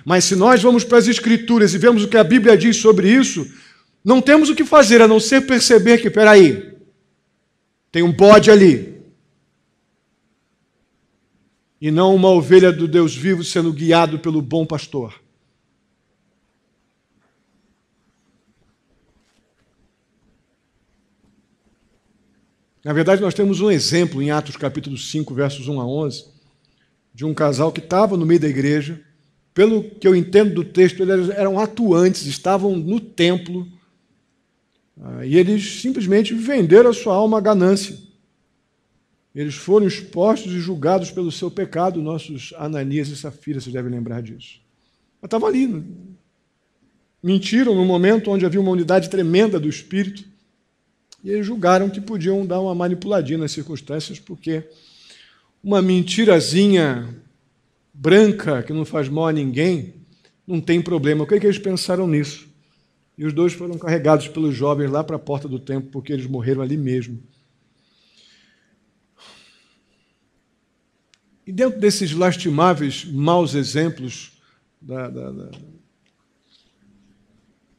Mas se nós vamos para as Escrituras e vemos o que a Bíblia diz sobre isso, não temos o que fazer a não ser perceber que, peraí, tem um bode ali. E não uma ovelha do Deus vivo sendo guiado pelo bom pastor. Na verdade, nós temos um exemplo em Atos capítulo 5, versos 1 a 11, de um casal que estava no meio da igreja. Pelo que eu entendo do texto, eles eram atuantes, estavam no templo, e eles simplesmente venderam a sua alma à ganância. Eles foram expostos e julgados pelo seu pecado, nossos Ananias e Safira, vocês devem lembrar disso. Mas estava ali. Mentiram no momento onde havia uma unidade tremenda do Espírito, e eles julgaram que podiam dar uma manipuladinha nas circunstâncias, porque uma mentirazinha branca, que não faz mal a ninguém, não tem problema. O que é que eles pensaram nisso? E os dois foram carregados pelos jovens lá para a porta do templo, porque eles morreram ali mesmo. E dentro desses lastimáveis maus exemplos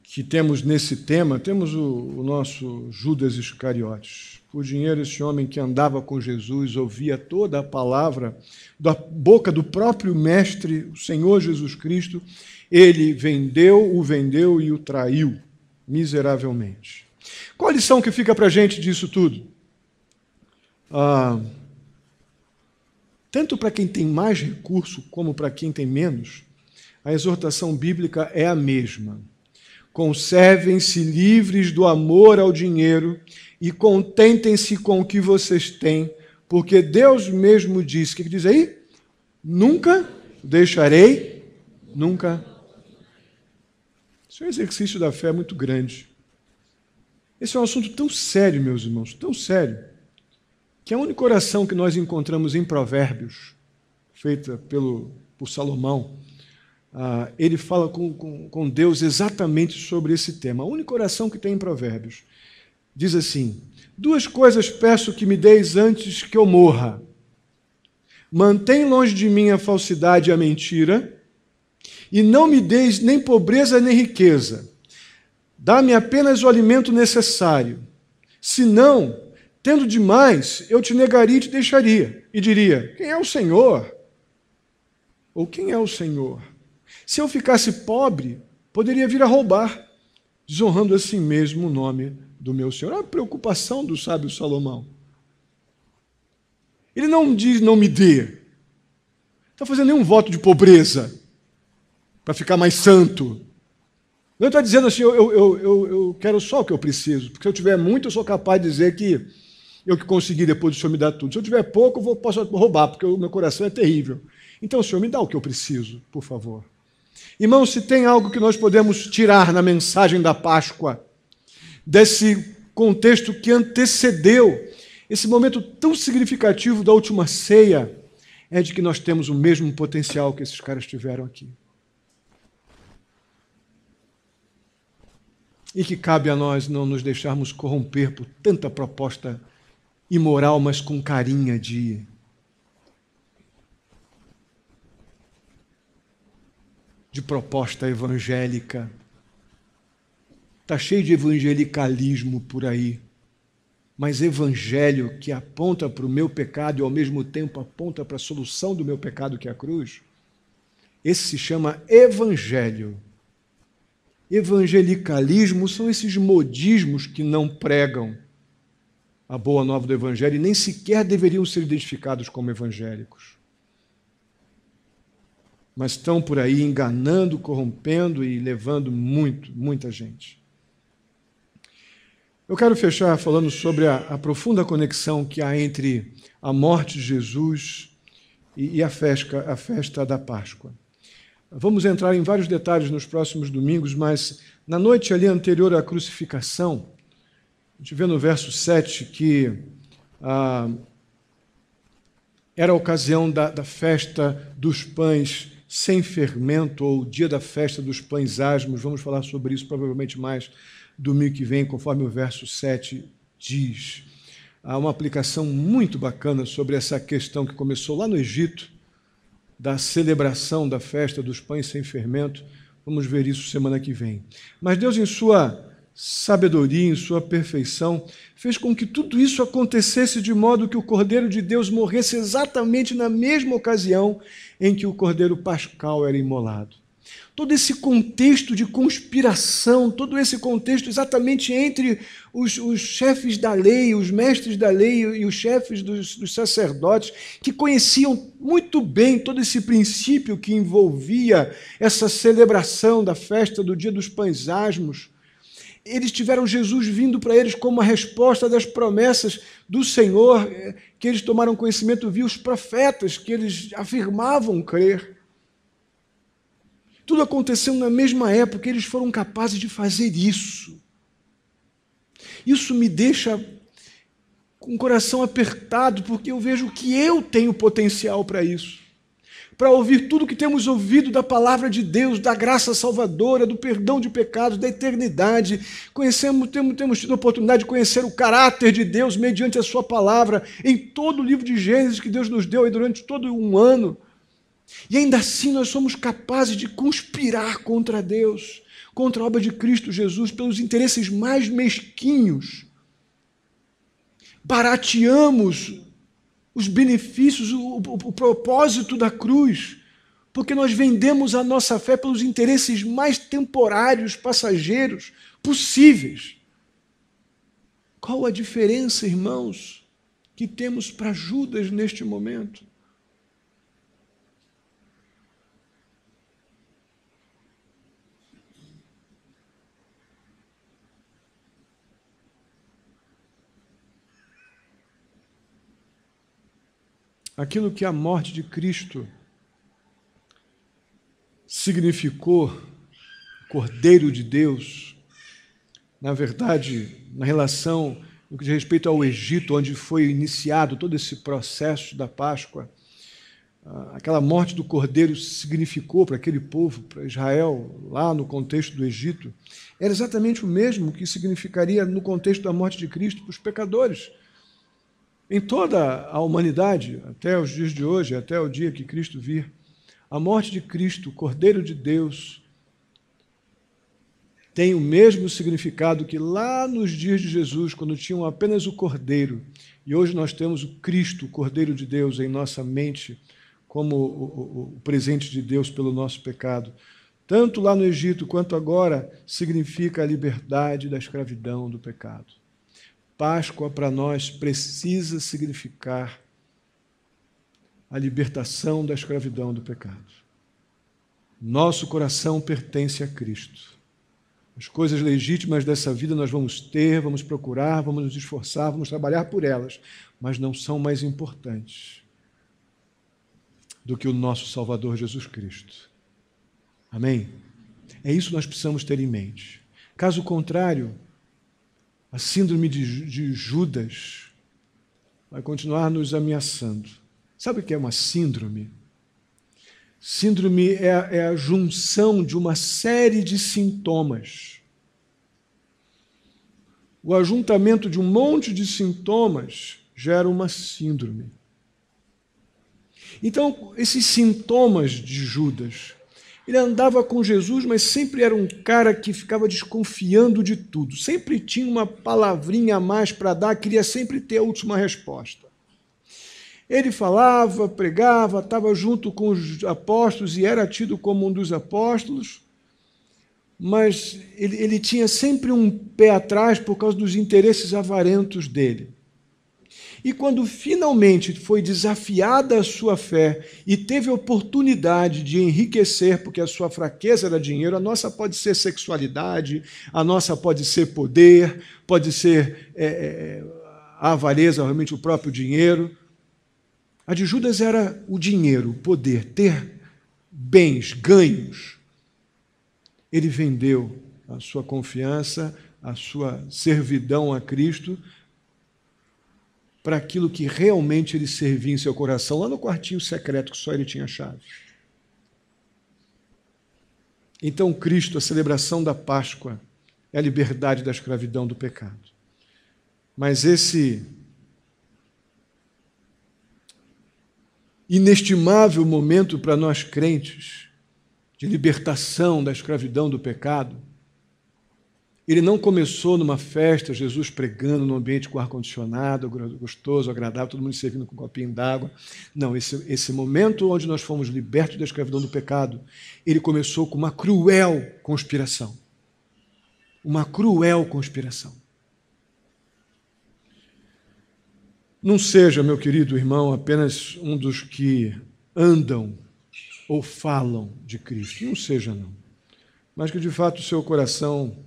que temos nesse tema, temos o nosso Judas Iscariotes. Por dinheiro, esse homem que andava com Jesus, ouvia toda a palavra da boca do próprio Mestre, o Senhor Jesus Cristo, ele o vendeu e o traiu miseravelmente. Qual a lição que fica para a gente disso tudo? Tanto para quem tem mais recurso como para quem tem menos, a exortação bíblica é a mesma. Conservem-se livres do amor ao dinheiro e contentem-se com o que vocês têm, porque Deus mesmo disse, o que diz aí? Nunca deixarei, nunca. Isso é um exercício da fé muito grande. Esse é um assunto tão sério, meus irmãos, tão sério, que a única oração que nós encontramos em Provérbios, feita por Salomão, ele fala com Deus exatamente sobre esse tema. A única oração que tem em Provérbios diz assim: 2 coisas peço que me deis antes que eu morra. Mantém longe de mim a falsidade e a mentira, e não me deis nem pobreza nem riqueza. Dá-me apenas o alimento necessário. Senão, tendo demais, eu te negaria e te deixaria. E diria: quem é o Senhor? Ou quem é o Senhor? Se eu ficasse pobre, poderia vir a roubar, desonrando assim mesmo o nome do meu Senhor. É a preocupação do sábio Salomão. Ele não diz não me dê. Não está fazendo nenhum voto de pobreza para ficar mais santo. Não está dizendo assim, eu quero só o que eu preciso, porque se eu tiver muito, eu sou capaz de dizer que eu que consegui, depois o Senhor me dá tudo. Se eu tiver pouco, eu posso roubar, porque o meu coração é terrível. Então, o Senhor me dá o que eu preciso, por favor. Irmãos, se tem algo que nós podemos tirar na mensagem da Páscoa, desse contexto que antecedeu esse momento tão significativo da última ceia, é de que nós temos o mesmo potencial que esses caras tiveram aqui. E que cabe a nós não nos deixarmos corromper por tanta proposta imoral, mas com carinha de proposta evangélica. Está cheio de evangelicalismo por aí, mas evangelho que aponta para o meu pecado e ao mesmo tempo aponta para a solução do meu pecado, que é a cruz, esse se chama evangelho. Evangelicalismo são esses modismos que não pregam a boa nova do evangelho e nem sequer deveriam ser identificados como evangélicos. Mas estão por aí enganando, corrompendo e levando muita gente. Eu quero fechar falando sobre a profunda conexão que há entre a morte de Jesus e a festa da Páscoa. Vamos entrar em vários detalhes nos próximos domingos, mas na noite ali anterior à crucificação, a gente vê no verso 7 que era a ocasião da festa dos pães sem fermento, ou o dia da festa dos pães asmos. Vamos falar sobre isso provavelmente mais domingo que vem, conforme o verso 7 diz. Há uma aplicação muito bacana sobre essa questão que começou lá no Egito, da celebração da festa dos pães sem fermento. Vamos ver isso semana que vem. Mas Deus, em sua sabedoria, em sua perfeição, fez com que tudo isso acontecesse de modo que o Cordeiro de Deus morresse exatamente na mesma ocasião em que o Cordeiro Pascal era imolado. todo esse contexto de conspiração, todo esse contexto exatamente entre os chefes da lei, os mestres da lei e os chefes dos sacerdotes, que conheciam muito bem todo esse princípio que envolvia essa celebração da festa do Dia dos Pães Asmos. Eles tiveram Jesus vindo para eles como a resposta das promessas do Senhor, que eles tomaram conhecimento via os profetas, que eles afirmavam crer. Tudo aconteceu na mesma época, eles foram capazes de fazer isso. Isso me deixa com o coração apertado, porque eu vejo que eu tenho potencial para isso. Para ouvir tudo que temos ouvido da palavra de Deus, da graça salvadora, do perdão de pecados, da eternidade. Temos tido a oportunidade de conhecer o caráter de Deus mediante a sua palavra, em todo o livro de Gênesis que Deus nos deu aí durante todo um ano. E ainda assim nós somos capazes de conspirar contra Deus, contra a obra de Cristo Jesus, pelos interesses mais mesquinhos. Barateamos os benefícios, o propósito da cruz, porque nós vendemos a nossa fé pelos interesses mais temporários, passageiros, possíveis. Qual a diferença, irmãos, que temos para Judas neste momento? Aquilo que a morte de Cristo significou, Cordeiro de Deus, na verdade, na relação no que diz respeito ao Egito, onde foi iniciado todo esse processo da Páscoa, aquela morte do Cordeiro significou para aquele povo, para Israel, lá no contexto do Egito, era exatamente o mesmo que significaria no contexto da morte de Cristo para os pecadores. Em toda a humanidade, até os dias de hoje, até o dia que Cristo vir, a morte de Cristo, Cordeiro de Deus, tem o mesmo significado que lá nos dias de Jesus, quando tinham apenas o Cordeiro, e hoje nós temos o Cristo, o Cordeiro de Deus, em nossa mente, como o presente de Deus pelo nosso pecado. Tanto lá no Egito quanto agora, significa a liberdade da escravidão do pecado. Páscoa para nós precisa significar a libertação da escravidão do pecado. Nosso coração pertence a Cristo. As coisas legítimas dessa vida nós vamos ter, vamos procurar, vamos nos esforçar, vamos trabalhar por elas, mas não são mais importantes do que o nosso Salvador Jesus Cristo. Amém? É isso que nós precisamos ter em mente. Caso contrário, a síndrome de Judas vai continuar nos ameaçando. Sabe o que é uma síndrome? Síndrome é a junção de uma série de sintomas. O ajuntamento de um monte de sintomas gera uma síndrome. Então, esses sintomas de Judas, ele andava com Jesus, mas sempre era um cara que ficava desconfiando de tudo. Sempre tinha uma palavrinha a mais para dar, queria sempre ter a última resposta. Ele falava, pregava, estava junto com os apóstolos e era tido como um dos apóstolos, mas ele tinha sempre um pé atrás por causa dos interesses avarentos dele. E quando finalmente foi desafiada a sua fé e teve a oportunidade de enriquecer, porque a sua fraqueza era dinheiro, a nossa pode ser sexualidade, a nossa pode ser poder, pode ser a avareza, realmente o próprio dinheiro. A de Judas era o dinheiro, o poder, ter bens, ganhos. Ele vendeu a sua confiança, a sua servidão a Cristo, para aquilo que realmente ele servia em seu coração, lá no quartinho secreto que só ele tinha chave. Então, Cristo, a celebração da Páscoa, é a liberdade da escravidão do pecado. Mas esse inestimável momento para nós crentes, de libertação da escravidão do pecado, Ele não começou numa festa, Jesus pregando num ambiente com ar-condicionado, gostoso, agradável, todo mundo servindo com um copinho d'água. Não, esse momento onde nós fomos libertos da escravidão do pecado, ele começou com uma cruel conspiração. Uma cruel conspiração. Não seja, meu querido irmão, apenas um dos que andam ou falam de Cristo. Não seja, não. Mas que, de fato, o seu coração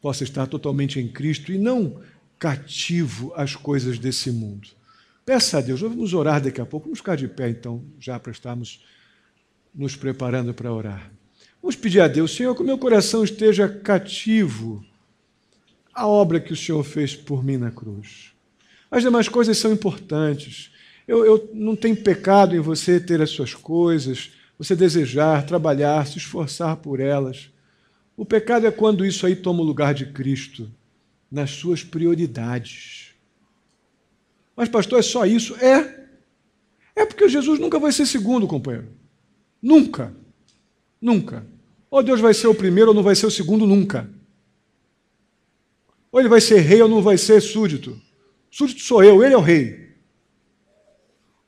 possa estar totalmente em Cristo e não cativo às coisas desse mundo. Peça a Deus. Vamos orar daqui a pouco. Vamos ficar de pé, então, já para estarmos nos preparando para orar. Vamos pedir a Deus, Senhor, que o meu coração esteja cativo à obra que o Senhor fez por mim na cruz. As demais coisas são importantes. Eu não tenho pecado em você ter as suas coisas, você desejar, trabalhar, se esforçar por elas. O pecado é quando isso aí toma o lugar de Cristo nas suas prioridades. Mas, pastor, é só isso? É porque Jesus nunca vai ser segundo, companheiro. Nunca. Nunca. Ou Deus vai ser o primeiro ou não vai ser o segundo, nunca. Ou ele vai ser rei ou não vai ser súdito. Súdito sou eu, ele é o rei.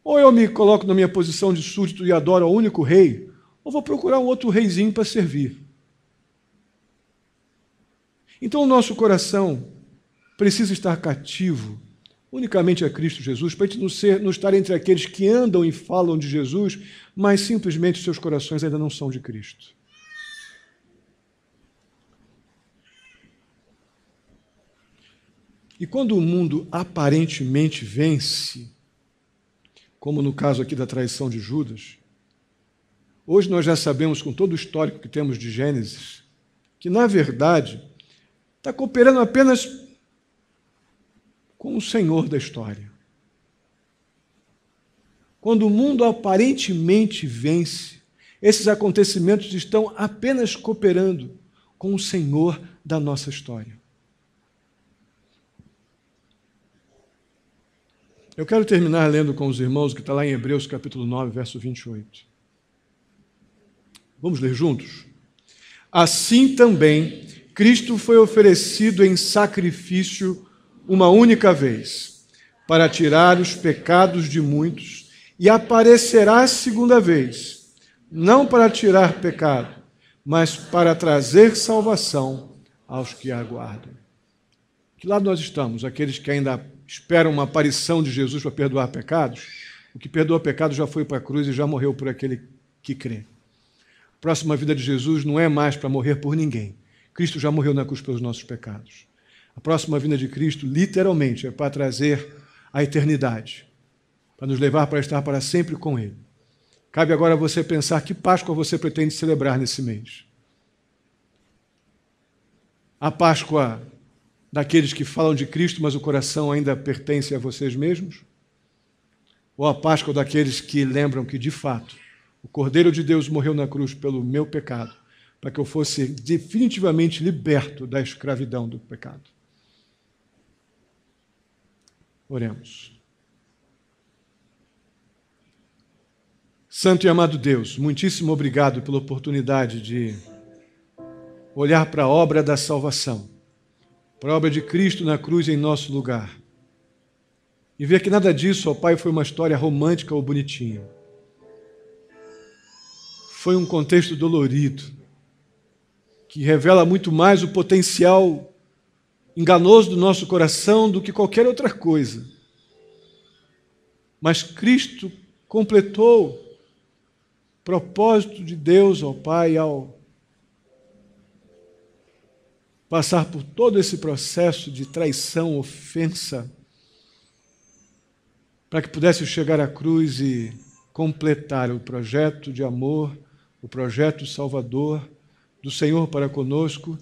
Ou eu me coloco na minha posição de súdito e adoro ao único rei, ou vou procurar um outro reizinho para servir. Então o nosso coração precisa estar cativo unicamente a Cristo Jesus, para a gente não estar entre aqueles que andam e falam de Jesus, mas simplesmente seus corações ainda não são de Cristo. E quando o mundo aparentemente vence, como no caso aqui da traição de Judas, hoje nós já sabemos, com todo o histórico que temos de Gênesis, que, na verdade, está cooperando apenas com o Senhor da história. Quando o mundo aparentemente vence, esses acontecimentos estão apenas cooperando com o Senhor da nossa história. Eu quero terminar lendo com os irmãos o que está lá em Hebreus capítulo 9, verso 28. Vamos ler juntos? Assim também, Cristo foi oferecido em sacrifício uma única vez, para tirar os pecados de muitos, e aparecerá segunda vez, não para tirar pecado, mas para trazer salvação aos que aguardam. Que lado nós estamos? Aqueles que ainda esperam uma aparição de Jesus para perdoar pecados? O que perdoa pecado já foi para a cruz e já morreu por aquele que crê. A próxima vida de Jesus não é mais para morrer por ninguém. Cristo já morreu na cruz pelos nossos pecados. A próxima vinda de Cristo, literalmente, é para trazer a eternidade, para nos levar para estar para sempre com Ele. Cabe agora a você pensar que Páscoa você pretende celebrar nesse mês. A Páscoa daqueles que falam de Cristo, mas o coração ainda pertence a vocês mesmos? Ou a Páscoa daqueles que lembram que, de fato, o Cordeiro de Deus morreu na cruz pelo meu pecado, para que eu fosse definitivamente liberto da escravidão do pecado? Oremos. Santo e amado Deus, muitíssimo obrigado pela oportunidade de olhar para a obra da salvação, para a obra de Cristo na cruz em nosso lugar, e ver que nada disso, ó Pai, foi uma história romântica ou bonitinha. Foi um contexto dolorido, que revela muito mais o potencial enganoso do nosso coração do que qualquer outra coisa. Mas Cristo completou o propósito de Deus, ó Pai, ao passar por todo esse processo de traição, ofensa, para que pudesse chegar à cruz e completar o projeto de amor, o projeto salvador do Senhor para conosco,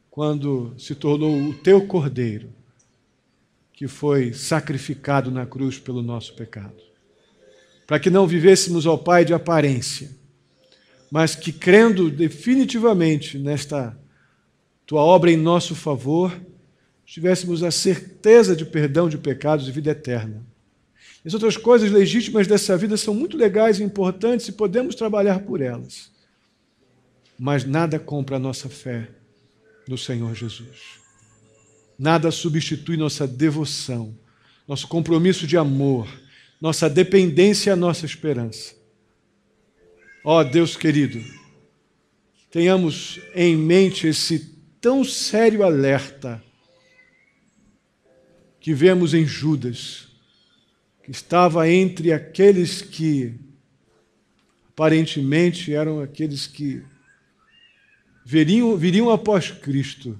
quando se tornou o teu Cordeiro, que foi sacrificado na cruz pelo nosso pecado. Para que não vivêssemos, ó Pai, de aparência, mas que, crendo definitivamente nesta tua obra em nosso favor, tivéssemos a certeza de perdão de pecados e vida eterna. As outras coisas legítimas dessa vida são muito legais e importantes e podemos trabalhar por elas. Mas nada compra a nossa fé no Senhor Jesus. Nada substitui nossa devoção, nosso compromisso de amor, nossa dependência e a nossa esperança. Ó Deus querido, tenhamos em mente esse tão sério alerta que vemos em Judas, que estava entre aqueles que aparentemente eram aqueles que viriam após Cristo,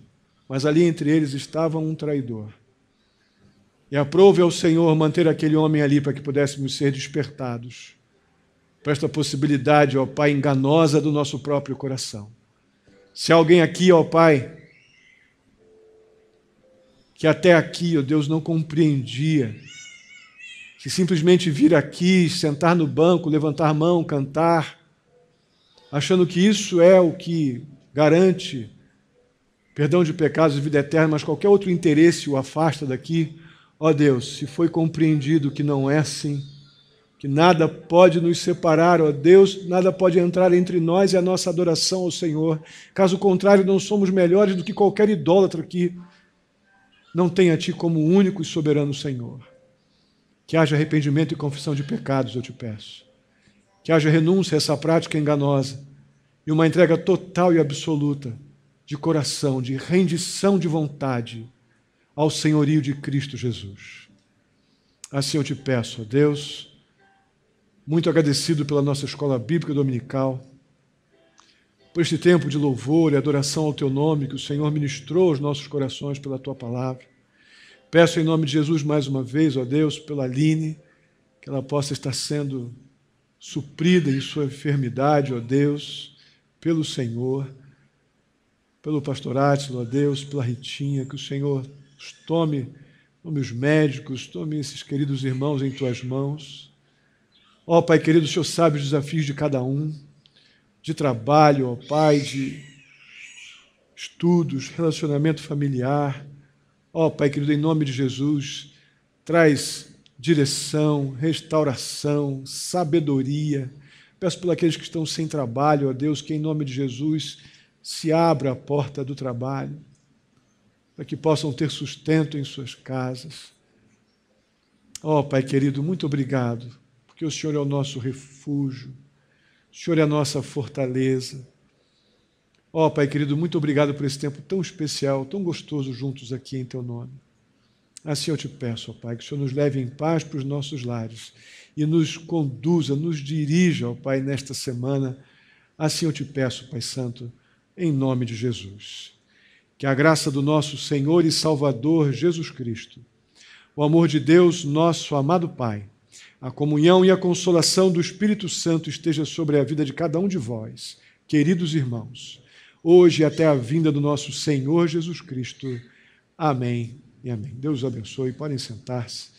mas ali entre eles estava um traidor. E aprove ao Senhor manter aquele homem ali para que pudéssemos ser despertados para esta possibilidade, ó Pai, enganosa do nosso próprio coração. Se alguém aqui, ó Pai, que até aqui, ó Deus, não compreendia, que simplesmente vir aqui, sentar no banco, levantar a mão, cantar, achando que isso é o que garante perdão de pecados e vida eterna, mas qualquer outro interesse o afasta daqui. Ó Deus, se foi compreendido que não é assim, que nada pode nos separar, ó Deus, nada pode entrar entre nós e a nossa adoração ao Senhor. Caso contrário, não somos melhores do que qualquer idólatra que não tem a Ti como único e soberano Senhor. Que haja arrependimento e confissão de pecados, eu te peço. Que haja renúncia a essa prática enganosa e uma entrega total e absoluta de coração, de rendição de vontade ao senhorio de Cristo Jesus. Assim eu te peço, ó Deus, muito agradecido pela nossa escola bíblica dominical, por este tempo de louvor e adoração ao Teu nome que o Senhor ministrou aos nossos corações pela Tua palavra. Peço em nome de Jesus mais uma vez, ó Deus, pela Aline, que ela possa estar sendo suprida em sua enfermidade, ó Deus, pelo Senhor, pelo pastor Átila, ó Deus, pela Ritinha, que o Senhor os tome os médicos, tome esses queridos irmãos em Tuas mãos. Ó Pai querido, o Senhor sabe os desafios de cada um, de trabalho, ó Pai, de estudos, relacionamento familiar. Ó Pai querido, em nome de Jesus, traz direção, restauração, sabedoria. Peço por aqueles que estão sem trabalho, ó Deus, que em nome de Jesus se abra a porta do trabalho, para que possam ter sustento em suas casas. Ó Pai querido, muito obrigado, porque o Senhor é o nosso refúgio, o Senhor é a nossa fortaleza. Ó Pai querido, muito obrigado por esse tempo tão especial, tão gostoso juntos aqui em Teu nome. Assim eu te peço, ó Pai, que o Senhor nos leve em paz para os nossos lares e nos conduza, nos dirija, ó Pai, nesta semana. Assim eu te peço, Pai Santo, em nome de Jesus. Que a graça do nosso Senhor e Salvador Jesus Cristo, o amor de Deus, nosso amado Pai, a comunhão e a consolação do Espírito Santo esteja sobre a vida de cada um de vós, queridos irmãos, hoje e até a vinda do nosso Senhor Jesus Cristo. Amém e amém. Deus os abençoe. Podem sentar-se.